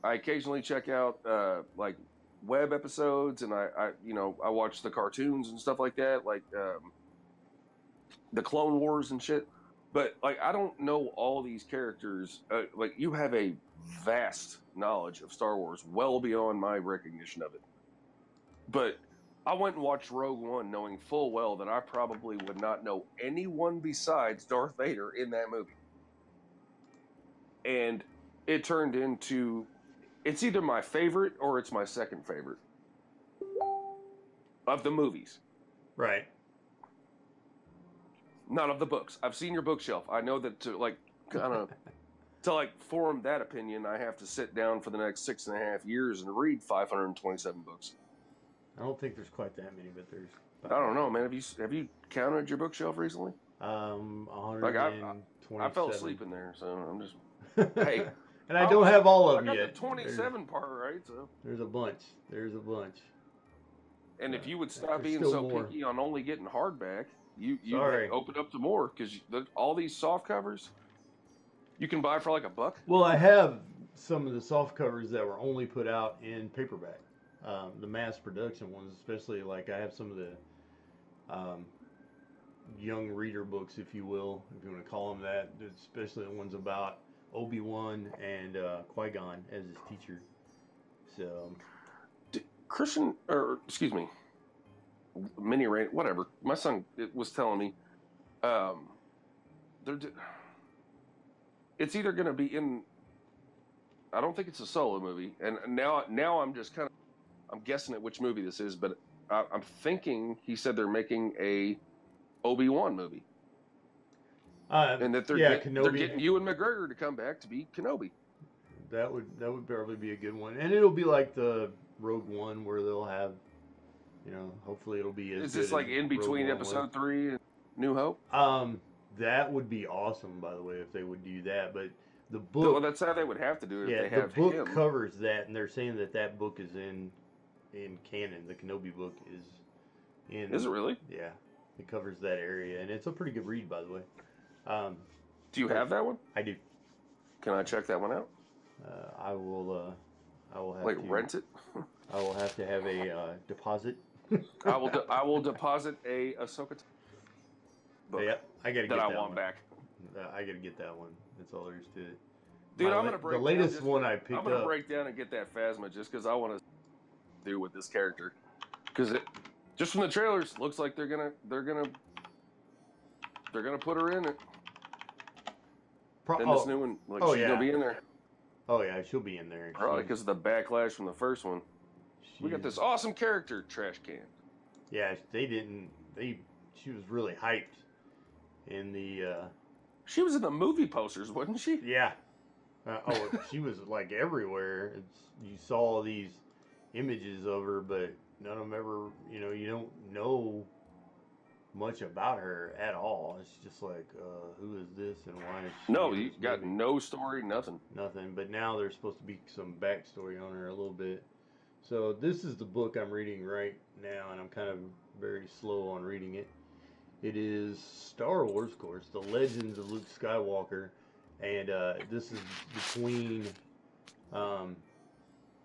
I occasionally check out like web episodes, and I watch the cartoons and stuff like that, like the Clone Wars and shit. But like I don't know all these characters. Like you have a vast knowledge of Star Wars, well beyond my recognition of it. But I went and watched Rogue One knowing full well that I probably would not know anyone besides Darth Vader in that movie. And it turned into, it's either my favorite or it's my second favorite of the movies. Right. Not of the books. I've seen your bookshelf. I know that to form that opinion, I have to sit down for the next 6.5 years and read 527 books. I don't think there's quite that many, but there's. I don't know, man. Have you counted your bookshelf recently? 127. I fell asleep in there, so I'm just. Hey. And I don't have all of them yet. yet. I got the 27 part right, so. There's a bunch. And if you would stop being so picky on only getting hardback, you open up to more, because all these soft covers you can buy for like $1. Well, I have some of the soft covers that were only put out in paperback. The mass production ones, especially, like I have some of the young reader books, if you will, if you want to call them that, especially the ones about Obi-Wan and Qui-Gon as his teacher. So, Christian, or excuse me, Mini Ray, whatever. My son was telling me, it's either going to be in. I don't think it's a Solo movie, and now I'm just kind of. I'm guessing at which movie this is, but I'm thinking he said they're making a Obi-Wan movie, and that they're getting Ewan McGregor to come back to be Kenobi. That would probably be a good one, and it'll be like the Rogue One, where they'll have, hopefully it'll be as. Is this like in between Episode 3 and New Hope? That would be awesome, by the way, if they would do that, but. The book. Well, that's how they would have to do it. Yeah, if they have the book him. covers that, and they're saying that book is in canon. The Kenobi book is in. Is it really? Yeah, it covers that area, and it's a pretty good read, by the way. Do you have that one? I do. Can I check that one out? I will have to rent it. I will have to have a deposit. I will deposit a Ahsoka book. Yeah, I gotta get that I want one back. I gotta get that one. That's all there is to it. Dude, I'm gonna break the latest one I picked up. I'm gonna break down and get that Phasma just because I want to do with this character. Because it, just from the trailers, looks like they're gonna put her in it. In this new one, like she's gonna be in there. Oh yeah, she'll be in there. Probably because of the backlash from the first one. We got this awesome character, trash can. Yeah, she was really hyped in the. She was in the movie posters, wasn't she? Yeah. She was like everywhere. You saw these images of her, but none of them ever. You don't know much about her at all. It's just like, who is this and why is she? No, you got no story, nothing. Nothing. But now there's supposed to be some backstory on her a little bit. So this is the book I'm reading right now, and I'm kind of very slow on reading it. It is Star Wars, of course, The Legends of Luke Skywalker, and this is between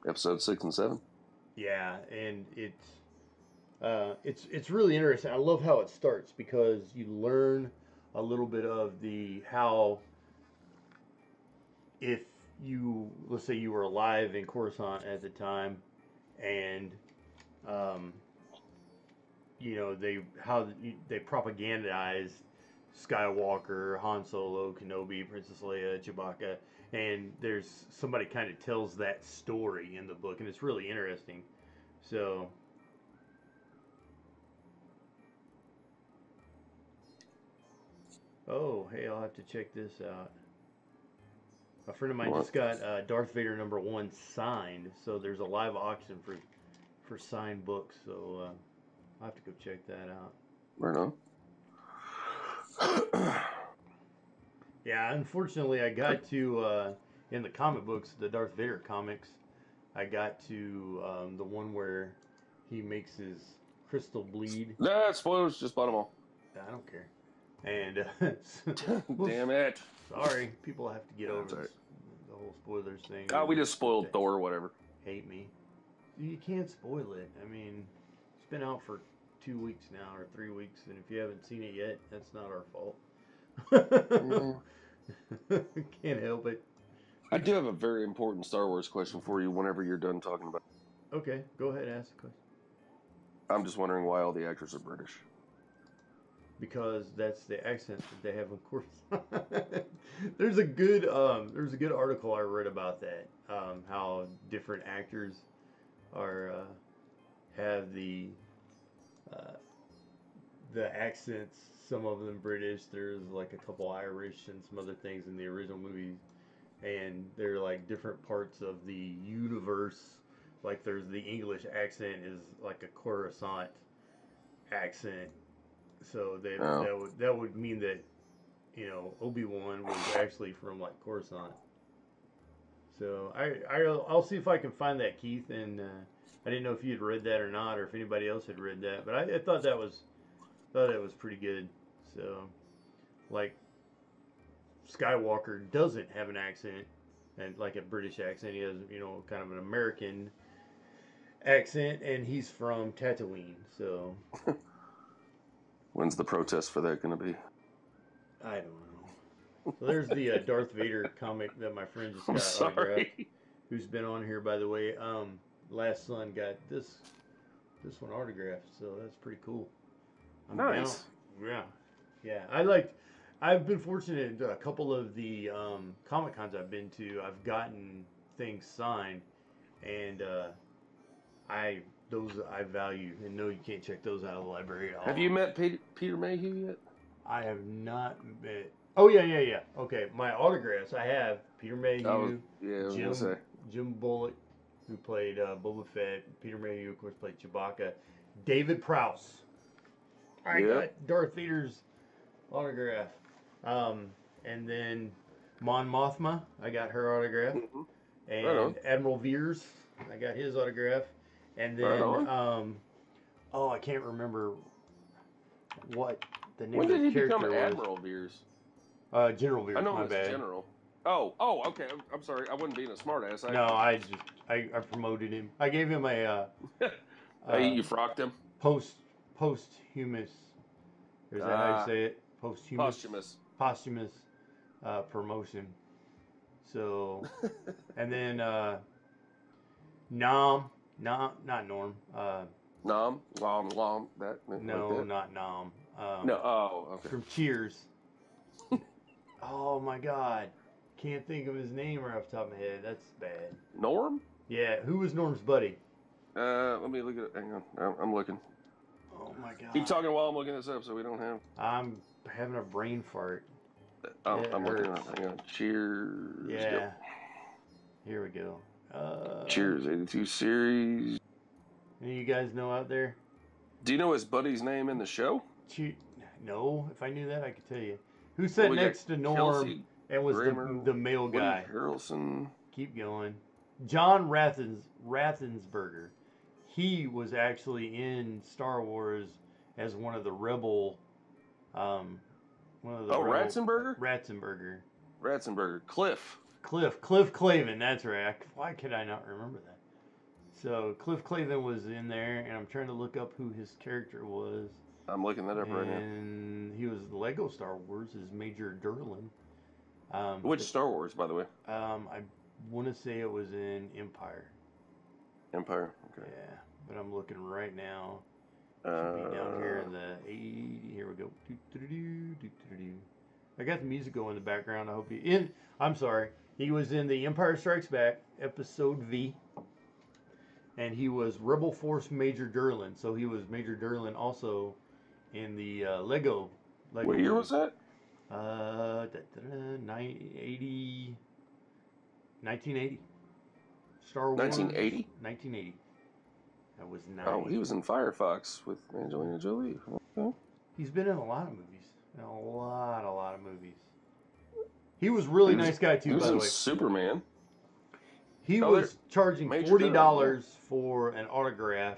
episode 6 and 7. Yeah, and it's really interesting. I love how it starts because you learn a little bit of how if you, let's say you were alive in Coruscant at the time, and they propagandized Skywalker, Han Solo, Kenobi, Princess Leia, Chewbacca, and there's somebody kind of tells that story in the book, and it's really interesting. So oh, hey, I'll have to check this out. A friend of mine just got Darth Vader #1 signed, so there's a live auction for signed books, so I'll have to go check that out. Right on. Yeah, unfortunately, I got to, in the comic books, the Darth Vader comics, I got to the one where he makes his crystal bleed. Nah, spoilers, just bought them all. I don't care. And damn it. Sorry, people have to get over the whole spoilers thing. Oh, we just spoiled Thor or whatever. Hate me. You can't spoil it. I mean, it's been out for 2 weeks now, or 3 weeks, and if you haven't seen it yet, that's not our fault. Can't help it. I do have a very important Star Wars question for you whenever you're done talking about it. Okay, go ahead, ask the question. I'm just wondering why all the actors are British. Because that's the accent that they have, of course. There's a good article I read about that. How different actors have the accents. Some of them British. There's like a couple Irish and some other things in the original movies, and they're like different parts of the universe. Like there's the English accent is like a Coruscant accent. So that would mean that, Obi-Wan was actually from like Coruscant. So I'll see if I can find that, Keith. And I didn't know if you had read that or not, or if anybody else had read that. But I thought that was pretty good. So, like, Skywalker doesn't have an accent, and like a British accent. He has kind of an American accent, and he's from Tatooine. So. When's the protest for that going to be? I don't know. So there's the Darth Vader comic that my friend just got autographed, who's been on here, by the way. Last son got this one autographed, so that's pretty cool. Nice. Yeah. I've been fortunate. A couple of the Comic Cons I've been to, I've gotten things signed, and those I value, and no, you can't check those out of the library at all. Have you met Peter Mayhew yet? I have not met. Oh yeah. Okay, my autographs. I have Peter Mayhew, Jim Bullock, who played Boba Fett. Peter Mayhew, of course, played Chewbacca. David Prowse. I got Darth Vader's autograph. And then Mon Mothma, I got her autograph. Mm-hmm. And Admiral Veers, I got his autograph. And then, I can't remember what the name of the character was. When did he become Admiral Veers? General Veers, I know my it's bad. General. Oh, okay. I'm sorry. I wasn't being a smartass. I promoted him. I gave him a... you frocked him? Posthumous. Is that how you say it? Posthumous promotion. So, and then not Norm. Nom? Lom, that? No, like that? not Nom. No, okay. From Cheers. Oh my God, can't think of his name right off the top of my head. That's bad. Norm? Yeah, who was Norm's buddy? Let me look at it. Hang on, I'm looking. Oh my God. Keep talking while I'm looking this up, so we don't have. I'm having a brain fart. I'm looking up. Hang on. Cheers. Yeah. Go. Here we go. Cheers, 82 series. Any of you guys know out there? Do you know his buddy's name in the show? No. If I knew that, I could tell you. Who sat next to Norm Kelsey and was Grammer, the male guy? Woody Harrelson. Keep going. John Rathensberger. He was actually in Star Wars as one of the rebel. Ratzenberger. Cliff Clavin. That's right. Why could I not remember that? So Cliff Clavin was in there, and I'm trying to look up who his character was. I'm looking that up right now. And he was the Lego Star Wars as Major Durlin. Which Star Wars, by the way? I want to say it was in Empire. Empire. Okay. Yeah, but I'm looking right now. Should be down here in the 80. Here we go. I got the music going in the background. I hope you. I'm sorry. He was in the Empire Strikes Back episode V, and he was Rebel Force Major Durlin. So he was Major Durlin also in the Lego. What year was that? 1980. Star Wars. 1980. 1980. That was nice. Oh, he was in Firefox with Angelina Jolie. Okay. He's been in a lot of movies. A lot of movies. He was really nice guy too, by the way. Superman. He was charging $40 for an autograph,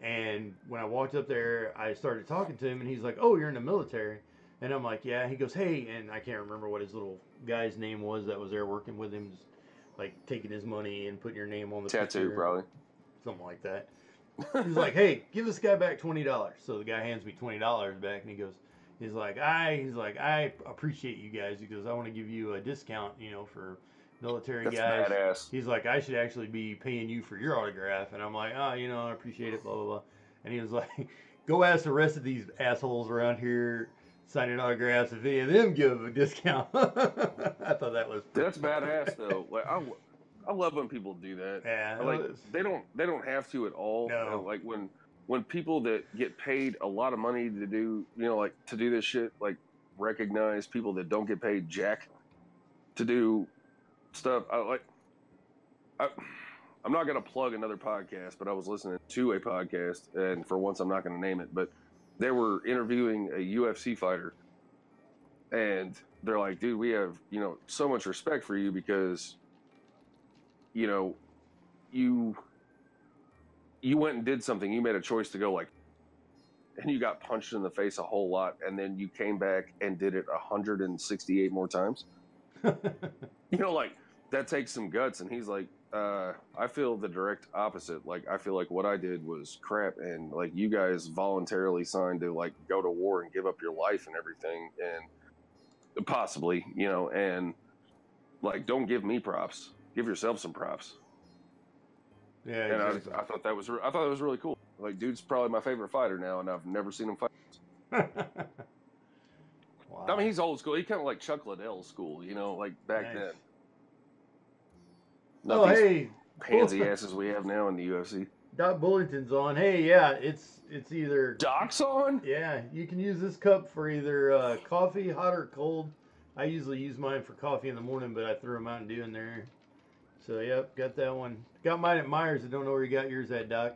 and when I walked up there, I started talking to him, and he's like, "Oh, you're in the military," and I'm like, "Yeah." He goes, "Hey," and I can't remember what his little guy's name was that was there working with him, just like taking his money and putting your name on the tattoo, picture. probably Something like that. He's like, "Hey, give this guy back $20." So the guy hands me $20 back, and he goes, He's like, I appreciate you guys because I want to give you a discount, for military That's guys. Badass. He's like, I should actually be paying you for your autograph. And I'm like, I appreciate it, blah, blah, blah. And he was like, go ask the rest of these assholes around here signing autographs if any of them give a discount. I thought that was That's badass, though. Like, I love when people do that. Yeah. Like, they don't have to at all. No. Like, when people that get paid a lot of money to do, to do this shit, like recognize people that don't get paid jack to do stuff. I'm not going to plug another podcast, but I was listening to a podcast, and for once I'm not going to name it, but they were interviewing a UFC fighter, and they're like, dude, we have, so much respect for you because, you went and did something. You made a choice to go and you got punched in the face a whole lot, and then you came back and did it 168 more times. That takes some guts. And he's like, I feel the direct opposite. Like, I feel like what I did was crap, and you guys voluntarily signed to go to war and give up your life and everything, and possibly, and don't give me props. Give yourself some props. Yeah, and exactly. I thought that was really cool. Dude's probably my favorite fighter now, and I've never seen him fight. Wow. I mean, he's old school. He kind of like Chuck Liddell school, back then. Not these pansy asses we have now in the UFC. Doc Bullington's on. Hey, yeah, it's either Doc's on. Yeah, you can use this cup for either coffee, hot or cold. I usually use mine for coffee in the morning, but I threw a Mountain Dew in there. So yep, got that one. Got mine at Myers. I don't know where you got yours at, Doc.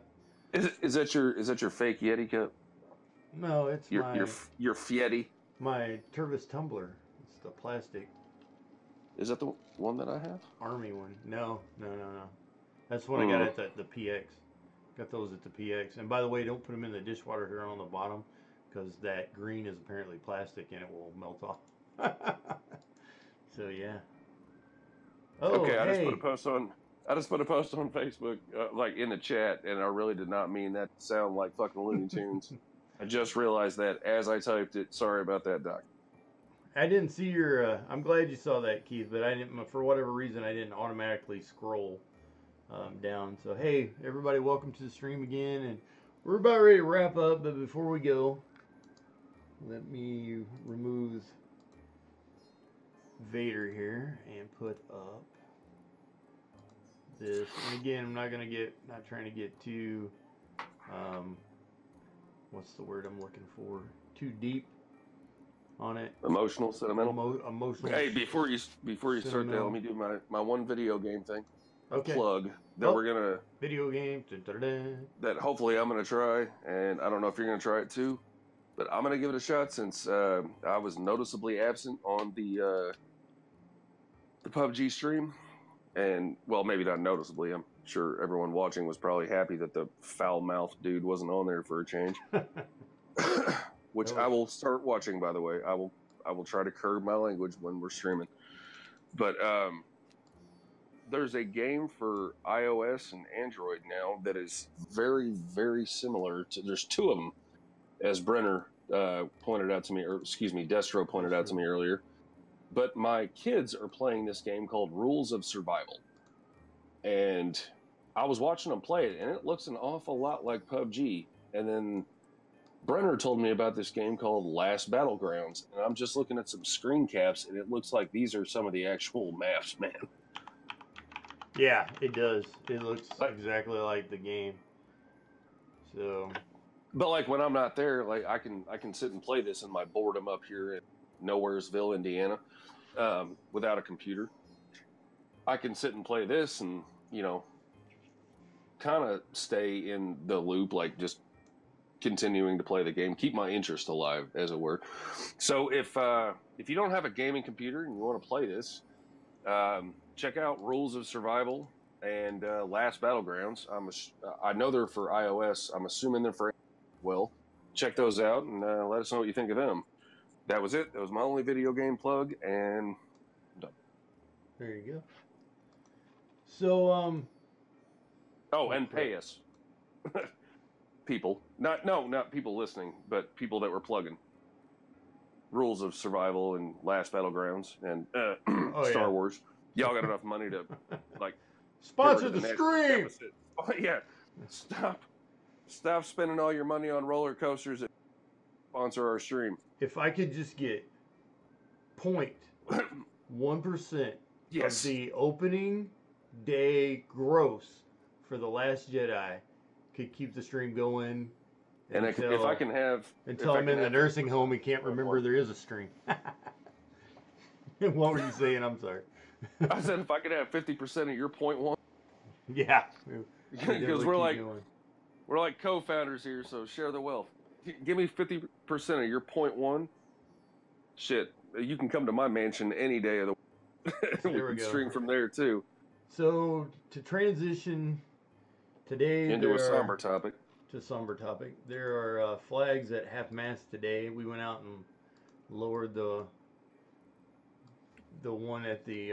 Is that your fake Yeti cup? No, it's your Fieti. My Tervis tumbler. It's the plastic. Is that the one that I have? Army one. No. That's what I got at the PX. Got those at the PX. And by the way, don't put them in the dishwater here on the bottom because that green is apparently plastic and it will melt off. So yeah. Oh, okay, I hey. just put a post on Facebook, in the chat, and I really did not mean that to sound like fucking Looney Tunes. I just realized that as I typed it. Sorry about that, Doc. I didn't see your. I'm glad you saw that, Keith, but I didn't. For whatever reason, I didn't automatically scroll down. So hey, everybody, welcome to the stream again, and we're about ready to wrap up. But before we go, let me remove Vader here and put up this. And again, I'm not trying to get too, what's the word I'm looking for? Too deep on it. Emotional, sentimental. Emotional. Hey, before you start that, let me do my one video game thing. Okay. Plug that we're gonna video game that hopefully I'm gonna try, and I don't know if you're gonna try it too, but I'm gonna give it a shot since I was noticeably absent on the PUBG stream, and well, maybe not noticeably. I'm sure everyone watching was probably happy that the foul-mouthed dude wasn't on there for a change. Which I will start watching, by the way. I will try to curb my language when we're streaming. But there's a game for iOS and Android now that is very, very similar to. There's two of them, as Brenner pointed out to me, or excuse me, Destro pointed out to me earlier. But my kids are playing this game called Rules of Survival, and I was watching them play it, and it looks an awful lot like PUBG. And then Brenner told me about this game called Last Battlegrounds, and I'm just looking at some screen caps, and it looks like these are some of the actual maps, man. Yeah, it does. It looks exactly like the game. So, but like when I'm not there, like I can sit and play this in my boredom up here in Nowheresville, Indiana, without a computer. I can sit and play this, and kind of stay in the loop, like just continuing to play the game, keep my interest alive, as it were. So if you don't have a gaming computer and you want to play this, check out Rules of Survival and Last Battlegrounds. I know they're for iOS. I'm assuming they're for well. Check those out and let us know what you think of them. That was it. That was my only video game plug, and I'm done. There you go. So oh, and pay us. People, not people listening, but people that were plugging. Rules of Survival and Last Battlegrounds and Star Wars. Y'all got enough money to like sponsor the stream. Oh, yeah, stop spending all your money on roller coasters and sponsor our stream. If I could just get 0.1% of the opening day gross for The Last Jedi, could keep the stream going. And until, if I can have... Until I'm in the nursing home and can't remember there is a stream. What were you saying? I'm sorry. I said if I could have 50% of your 0.1. Yeah. Because we're like co-founders here, so share the wealth. Give me 50% of your 0.1. Shit, you can come to my mansion any day of the week. We can stream from there too. So to transition today into a somber topic. There are flags at half mast today. We went out and lowered the one at the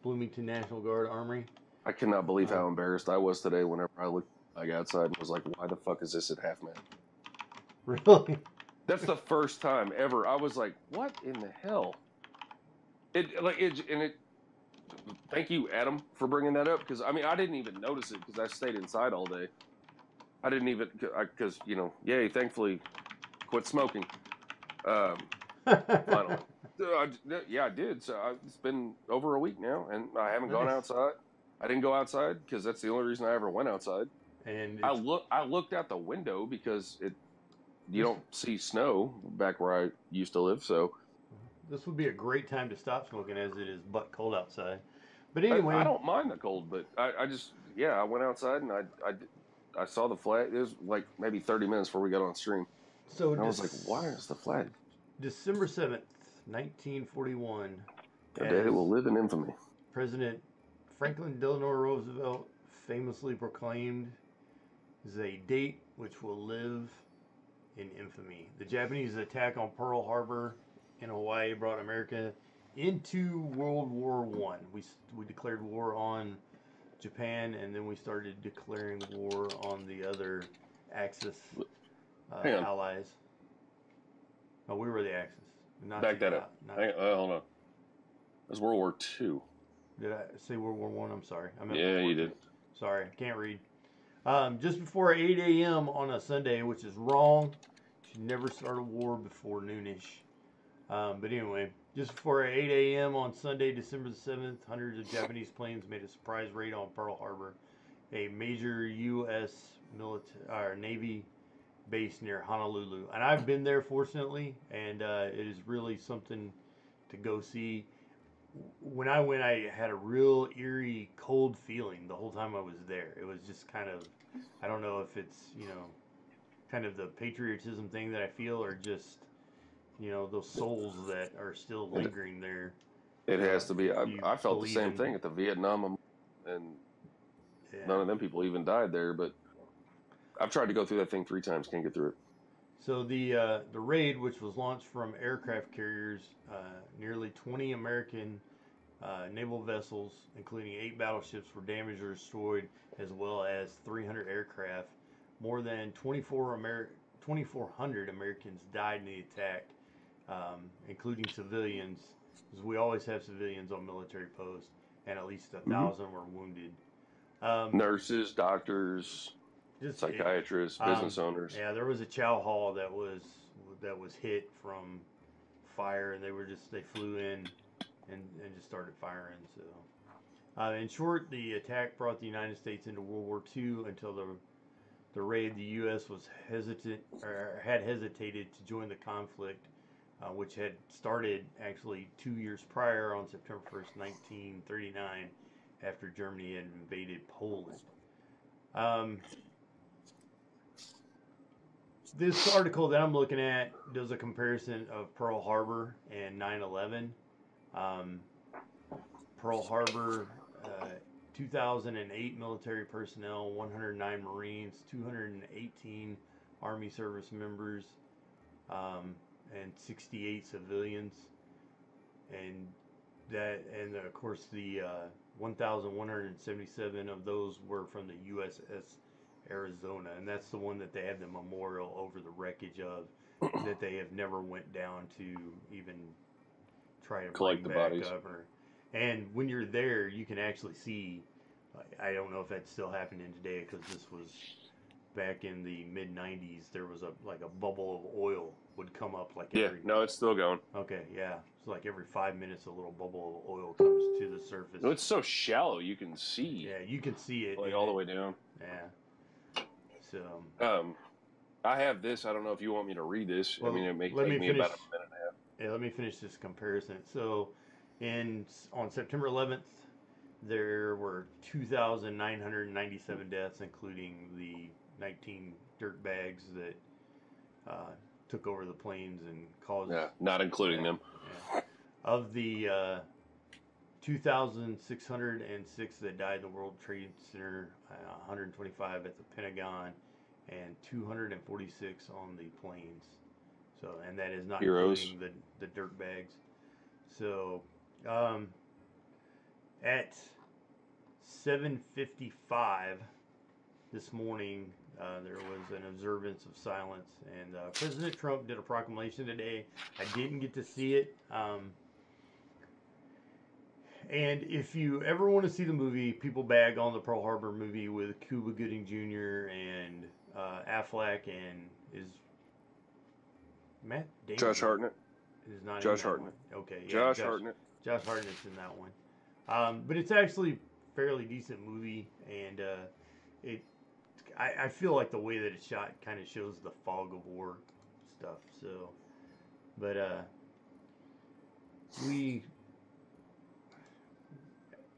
Bloomington National Guard Armory. I cannot believe how embarrassed I was today whenever I looked outside and was like, why the fuck is this at half mast? Really? That's the first time ever. I was like, what in the hell? Thank you, Adam, for bringing that up, because I mean, I didn't even notice it because I stayed inside all day. I didn't even, because yay, thankfully, quit smoking. Finally. Yeah, I did. So it's been over a week now, and I haven't gone outside. I didn't go outside because that's the only reason I ever went outside. And I looked out the window because you don't see snow back where I used to live, so. This would be a great time to stop smoking, as it is butt cold outside. But anyway, I don't mind the cold, but I went outside and I saw the flag. It was like maybe 30 minutes before we got on stream. So and I was like, why is the flag? December 7th, 1941. A day that will live in infamy. President Franklin Delano Roosevelt famously proclaimed is a date which will live in infamy. The Japanese attack on Pearl Harbor in Hawaii brought America into World War I. We declared war on Japan, and then we started declaring war on the other Axis allies. No, we were the Axis. Back that up. Hold on. It was World War II. Did I say World War I? I'm sorry. Yeah, you did. Sorry, can't read. Just before 8 a.m. on a Sunday, which is wrong. You should never start a war before noonish. But anyway, Just before 8 a.m. on Sunday, December the 7th, hundreds of Japanese planes made a surprise raid on Pearl Harbor, a major U.S. Navy base near Honolulu. And I've been there, fortunately, and it is really something to go see. When I went, I had a real eerie, cold feeling the whole time I was there. It was just kind of, I don't know if it's, kind of the patriotism thing that I feel, or just, those souls that are still lingering there. It has to be. I felt the same thing at the Vietnam, and none of them people even died there. But I've tried to go through that thing 3 times, can't get through it. So the raid, which was launched from aircraft carriers, nearly 20 American naval vessels, including 8 battleships, were damaged or destroyed, as well as 300 aircraft. More than 2,400 Americans died in the attack, including civilians, because we always have civilians on military posts, and at least 1,000 were wounded. Nurses, doctors, psychiatrists, business owners. Yeah, there was a chow hall that was hit from fire, and they flew in and just started firing. So, in short, the attack brought the United States into World War II. Until the raid, the U.S. had hesitated to join the conflict, which had started actually 2 years prior on September 1st, 1939, after Germany had invaded Poland. This article that I'm looking at does a comparison of Pearl Harbor and 9/11. Pearl Harbor, 2008 military personnel, 109 Marines, 218 Army service members, and 68 civilians. And of course the 1,177 of those were from the USS Arizona, and that's the one that they had the memorial over the wreckage of, that they have never went down to even try to collect the bodies. And when you're there, you can actually see. I don't know if that's still happening today, because this was back in the mid '90s. There was a bubble of oil would come up no, it's still going. Okay, yeah. It's like every 5 minutes a little bubble of oil comes to the surface. No, it's so shallow you can see. Yeah, you can see it all the way down. Yeah. So I have this. I don't know if you want me to read this. Well, I mean, it may take me about a minute and a half. Yeah, let me finish this comparison. So, on September 11th, there were 2,997 deaths, including the 19 dirt bags that took over the planes and caused. Yeah, not including them. Yeah. Of the 2,606 that died in the World Trade Center, 125 at the Pentagon, and 246 on the planes. So, and that is not including the dirt bags. So, at 7:55 this morning, there was an observance of silence, and President Trump did a proclamation today. I didn't get to see it. And if you ever want to see the movie, people bag on the Pearl Harbor movie with Cuba Gooding Jr. and Affleck, and is Matt Damon? Josh Hartnett. Is not Josh in that Hartnett. one. Okay, yeah, Josh Hartnett. Josh Hartnett's in that one. But it's actually a fairly decent movie, and I feel like the way that it's shot kind of shows the fog of war stuff. So, but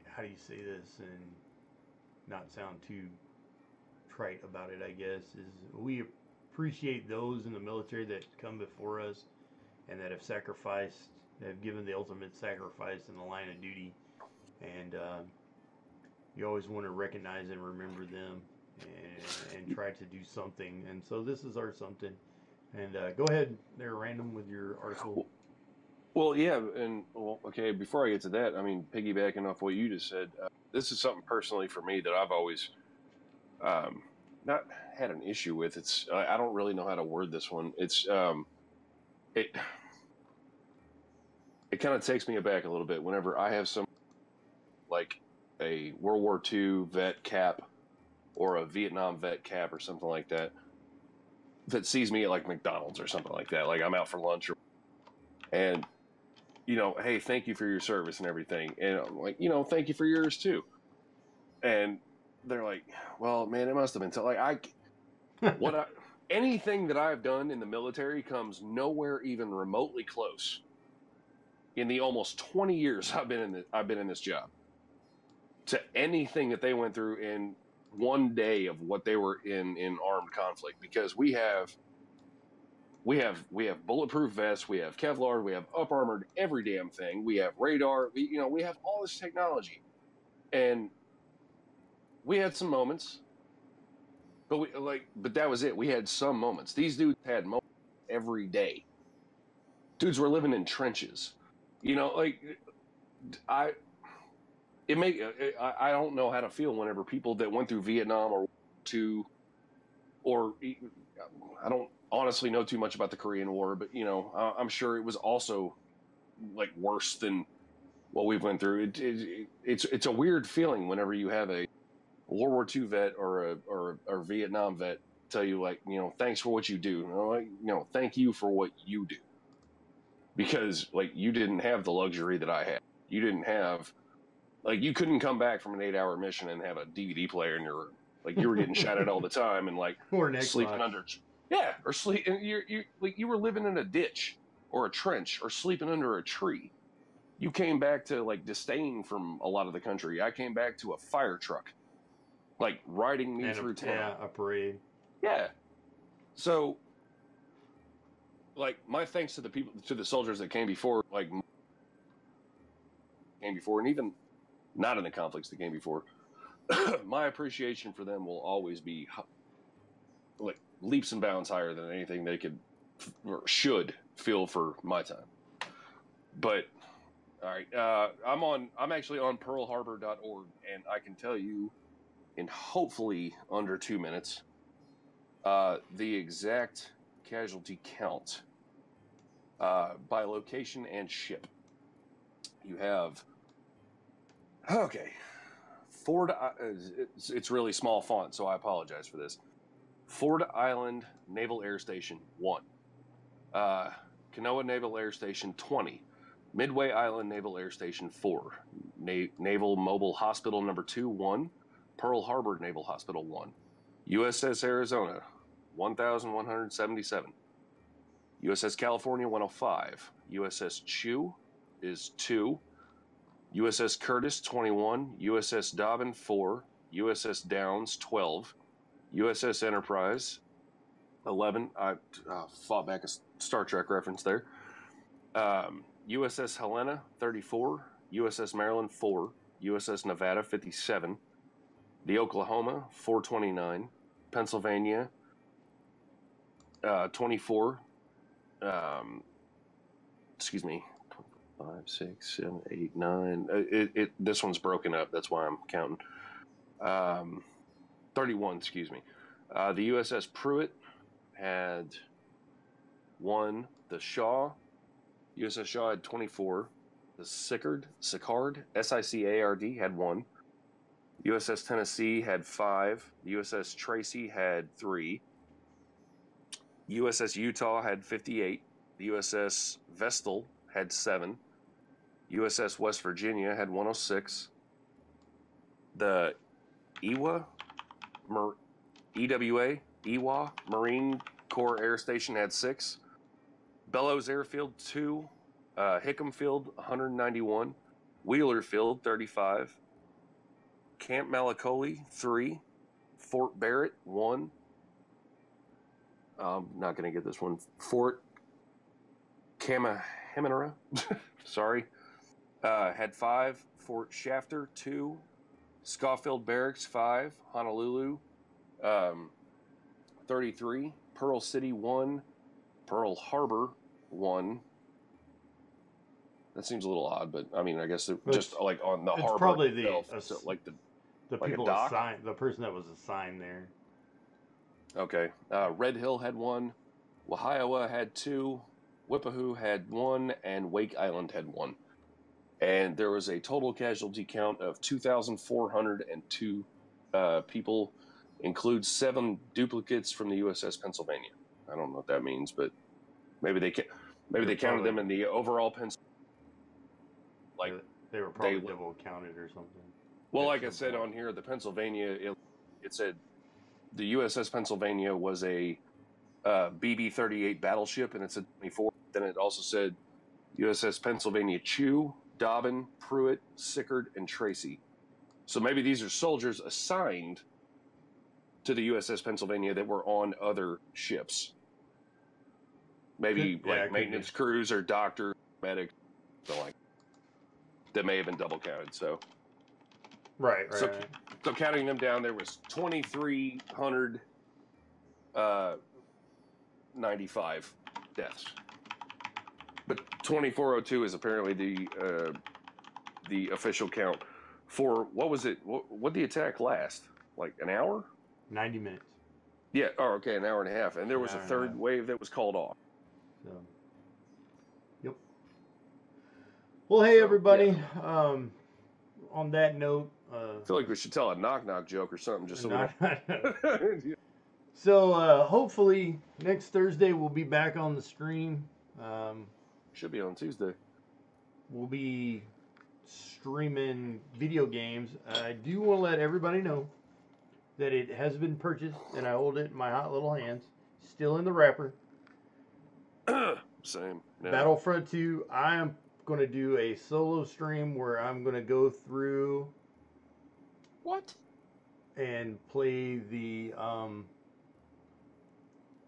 how do you say this and not sound too trite about it, I guess, is we appreciate those in the military that come before us and that have sacrificed, that have given the ultimate sacrifice in the line of duty. And you always want to recognize and remember them and try to do something. And so this is our something. And go ahead there, Random, with your article. Well, yeah, and okay, before I get to that, I mean, piggybacking off what you just said, this is something personally for me that I've always not had an issue with. It's I don't really know how to word this one. It's it kind of takes me aback a little bit whenever I have some, like a World War II vet cap or a Vietnam vet cap or something like that, that sees me at like McDonald's or something like that. Like I'm out for lunch, and hey, thank you for your service and everything. And I'm like, thank you for yours too. And they're like, well, man, it must have been anything that I've done in the military comes nowhere even remotely close in the almost 20 years I've been in this job to anything that they went through in one day of what they were in armed conflict, because we have bulletproof vests, we have Kevlar, we have up armored every damn thing, we have radar, we have all this technology, and we had some moments, but that was it. We had some moments. These dudes had moments every day. Dudes were living in trenches, I don't know how to feel whenever people that went through Vietnam or I don't honestly know too much about the Korean War, but I'm sure it was also like worse than what we've went through. It's a weird feeling whenever you have a World War II vet or a Vietnam vet tell you, like, thanks for what you do. Thank you for what you do, because like you didn't have the luxury that I had. You didn't have, like, you couldn't come back from an 8-hour mission and have a DVD player in your room. Like, you were getting shot at all the time, and like sleeping under, or sleep. And you were living in a ditch or a trench or sleeping under a tree. You came back to like disdain from a lot of the country. I came back to a fire truck, like riding me through town. Yeah, a parade. Yeah. So, like, my thanks to the soldiers that came before, and even not in the conflicts that came before. My appreciation for them will always be like leaps and bounds higher than anything they could or should feel for my time. But all right, I'm actually on pearlharbor.org, and I can tell you in hopefully under 2 minutes the exact casualty count by location and ship. You have it's really small font, so I apologize for this. Ford Island Naval Air Station 1, Kanoa Naval Air Station 20, Midway Island Naval Air Station 4, Naval Mobile Hospital number 2 1, Pearl Harbor Naval Hospital 1, USS Arizona 1177, USS California 105, USS Chew is 2, USS Curtis 21, USS Dobbin 4, USS Downs 12, USS Enterprise 11. I fought back a Star Trek reference there. USS Helena 34, USS Maryland 4, USS Nevada 57, the Oklahoma 429, Pennsylvania 24. Excuse me. 5, 6, 7, 8, 9. This one's broken up. That's why I'm counting. 31, excuse me. The USS Pruitt had 1. The Shaw, USS Shaw had 24. The Sicard, SICARD had 1. USS Tennessee had 5. The USS Tracy had 3. USS Utah had 58. The USS Vestal had 7. USS West Virginia had 106. The EWA Marine Corps Air Station had 6. Bellows Airfield 2. Hickam Field 191. Wheeler Field 35. Camp Malakoli 3. Fort Barrett 1. I'm not going to get this one. Fort Kamahimera, sorry, had 5. Fort Shafter 2. Schofield Barracks 5. Honolulu 33. Pearl City 1. Pearl Harbor 1. That seems a little odd, but I mean, I guess just like on the harbor probably itself, so like the like people assigned, the person that was assigned there. Okay. Red Hill had 1. Waihawa had 2. Whippahoo had 1, and Wake Island had 1. And there was a total casualty count of 2,402 people, includes 7 duplicates from the USS Pennsylvania. I don't know what that means, but maybe they counted them in the overall Pennsylvania. like they were probably double counted or something. Well, like I said on here, the Pennsylvania, it said the USS Pennsylvania was a BB-38 battleship, and it said 24. Then it also said USS Pennsylvania Chew, Dobbin, Pruitt, Sickard, and Tracy. So maybe these are soldiers assigned to the USS Pennsylvania that were on other ships. Maybe maintenance crews or doctors, medics, something like that may have been double counted. So, right. So counting them down, there was 2,395 deaths. But 2,402 is apparently the official count for what was it? What did the attack last? Like an hour? 90 minutes. Yeah. Oh, okay, an hour and a half. And there was a third wave that was called off. So, yep. Well, hey everybody. Yeah. On that note, I feel like we should tell a knock-knock joke or something. Just so So hopefully next Thursday we'll be back on the stream. Should be on Tuesday. We'll be streaming video games. I do want to let everybody know that it has been purchased, and I hold it in my hot little hands, still in the wrapper. Same. Yeah. Battlefront 2. I am going to do a solo stream where I'm going to go through. What? And play the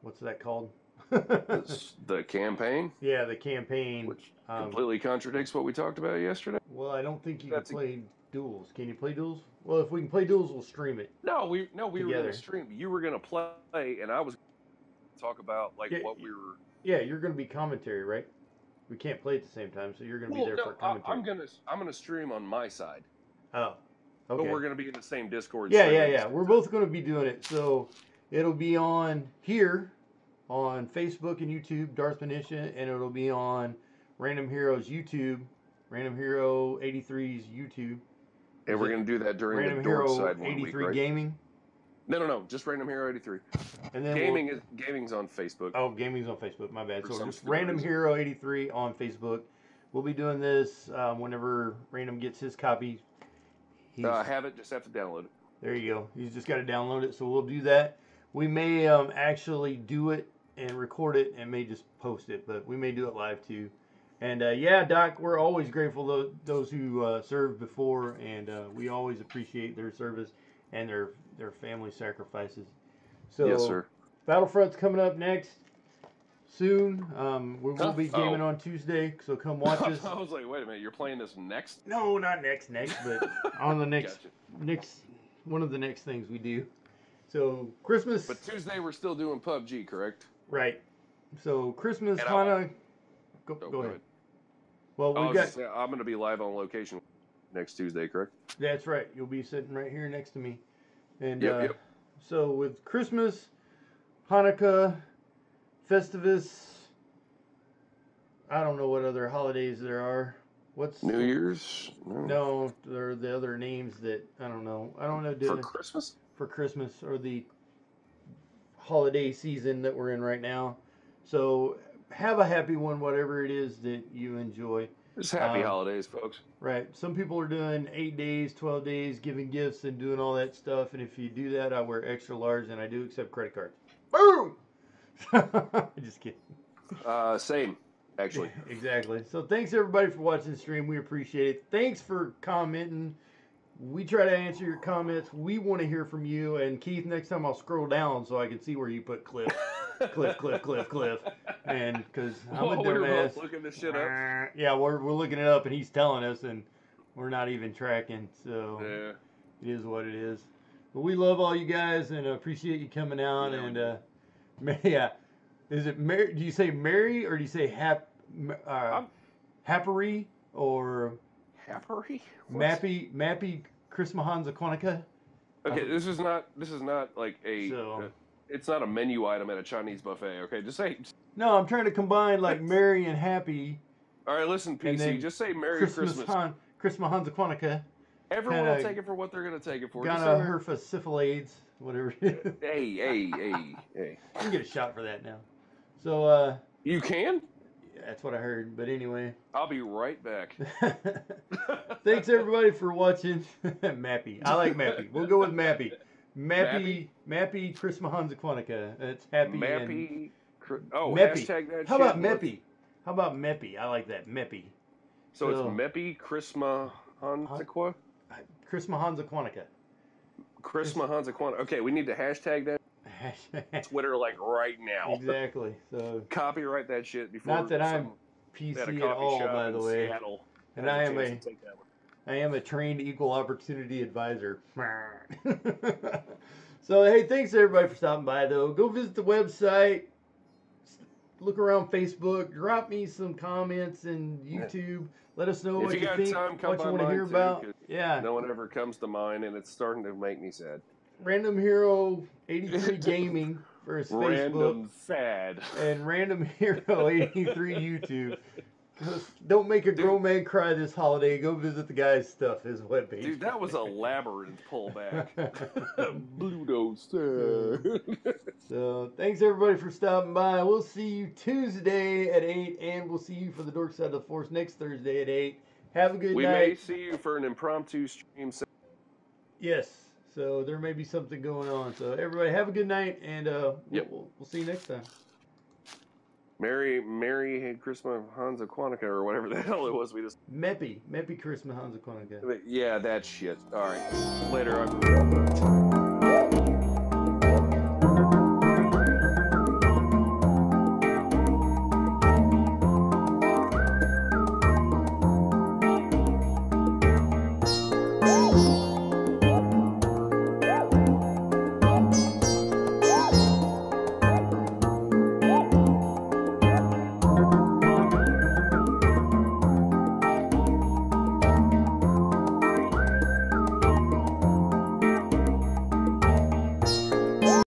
what's that called? The campaign? Yeah, the campaign. Which completely contradicts what we talked about yesterday. Well, I don't think you can play duels. Can you play duels? Well, if we can play duels, we'll stream it. No, we were going to stream. You were going to play, and I was going to talk about what we were. Yeah, you're going to be commentary, right? We can't play at the same time, so you're going to be there for commentary. I'm going to stream on my side. Oh, okay. But we're going to be in the same Discord. Yeah. We're both going to be doing it, so it'll be on here, on Facebook and YouTube, Darth Benicia, and it'll be on Random Heroes YouTube, Random Hero 83's YouTube. And we're going to do that during Random the Dork Hero side 83 1 week, right? Gaming. No, just Random Hero 83. And then gaming's on Facebook. Oh, gaming's on Facebook. My bad. So just Random Hero 83 on Facebook. We'll be doing this whenever Random gets his copy. Just have to download it. There you go. He's just got to download it. So we'll do that. We may actually do it and record it and may just post it, but we may do it live too. And yeah, Doc, we're always grateful those who served before, and we always appreciate their service and their family sacrifices. So, yes, sir. Battlefront's coming up next soon. We will be gaming on Tuesday, so come watch us. I was like, wait a minute, you're playing this next? No, not next, but on the next one of the next things we do. So Christmas. But Tuesday we're still doing PUBG, correct? Right. So Christmas, Hanukkah. Go ahead. Well, I'm going to be live on location next Tuesday, correct? That's right. You'll be sitting right here next to me. And yep. So with Christmas, Hanukkah, Festivus, I don't know what other holidays there are. What's New Year's? No, there are the other names that I don't know. I don't know. For Christmas? For Christmas or the holiday season that we're in right now. So have a happy one, whatever it is that you enjoy. Just happy holidays, folks. Right. Some people are doing 8 days, 12 days, giving gifts and doing all that stuff. And if you do that, I wear extra large and I do accept credit cards. Boom! Just kidding. Same, actually. Exactly. So thanks everybody for watching the stream. We appreciate it. Thanks for commenting. We try to answer your comments. We want to hear from you. And Keith, next time I'll scroll down so I can see where you put Cliff. Cliff. And because I'm a dumbass. We're both looking this shit up. Yeah, we're looking it up and he's telling us and we're not even tracking. So yeah. It is what it is. But we love all you guys and appreciate you coming out. Yeah. And yeah. Is it Mary? Do you say Mary or do you say Happery or Happery? Mappy Christmahansa Quantica? Okay, this is not like it's not a menu item at a Chinese buffet. Okay, just say. No, I'm trying to combine like Merry and Happy. All right, listen, PC. Just say Merry Christmas. Christmahansa Quantica. Everyone will take it for what they're gonna take it for. Gonna herfasyphilades, whatever. Hey. You can get a shot for that now. So you can. That's what I heard. But anyway. I'll be right back. Thanks everybody for watching. Mappy. I like Mappy. We'll go with Mappy. Mappy Chris Mahanza Quantica. It's happy. Mappy. Oh, Meppy. Hashtag that. How about Meppy? How about Meppy? I like that. Meppy. So it's Meppy Chris Mahanza Chris Mahanza Quantica. Chris Mahanza Quantica. Okay, we need to hashtag that. Twitter like right now. Exactly. So copyright that shit before. Not that I'm PC at all, by the way. Seattle and I am a trained equal opportunity advisor. So hey, thanks everybody for stopping by. Though, go visit the website. Look around Facebook. Drop me some comments in YouTube. Let us know what you think, what you want to hear about. Yeah. No one ever comes to mind, and it's starting to make me sad. Random Hero 83 Gaming for his Facebook. Random sad. And Random Hero 83 YouTube. Don't make a grown man cry this holiday. Go visit the guy's stuff, his webpage. Dude, that was a labyrinth pullback. Bluto sad. So, thanks everybody for stopping by. We'll see you Tuesday at 8, and we'll see you for the Dork Side of the Force next Thursday at 8. Have a good night. We may see you for an impromptu stream. Yes. So, there may be something going on. So, everybody have a good night, and we'll see you next time. Merry Christmas Hansa Quantica or whatever the hell it was we just... Meppy Christmas Hansa Quantica. Yeah, that shit. All right. Later.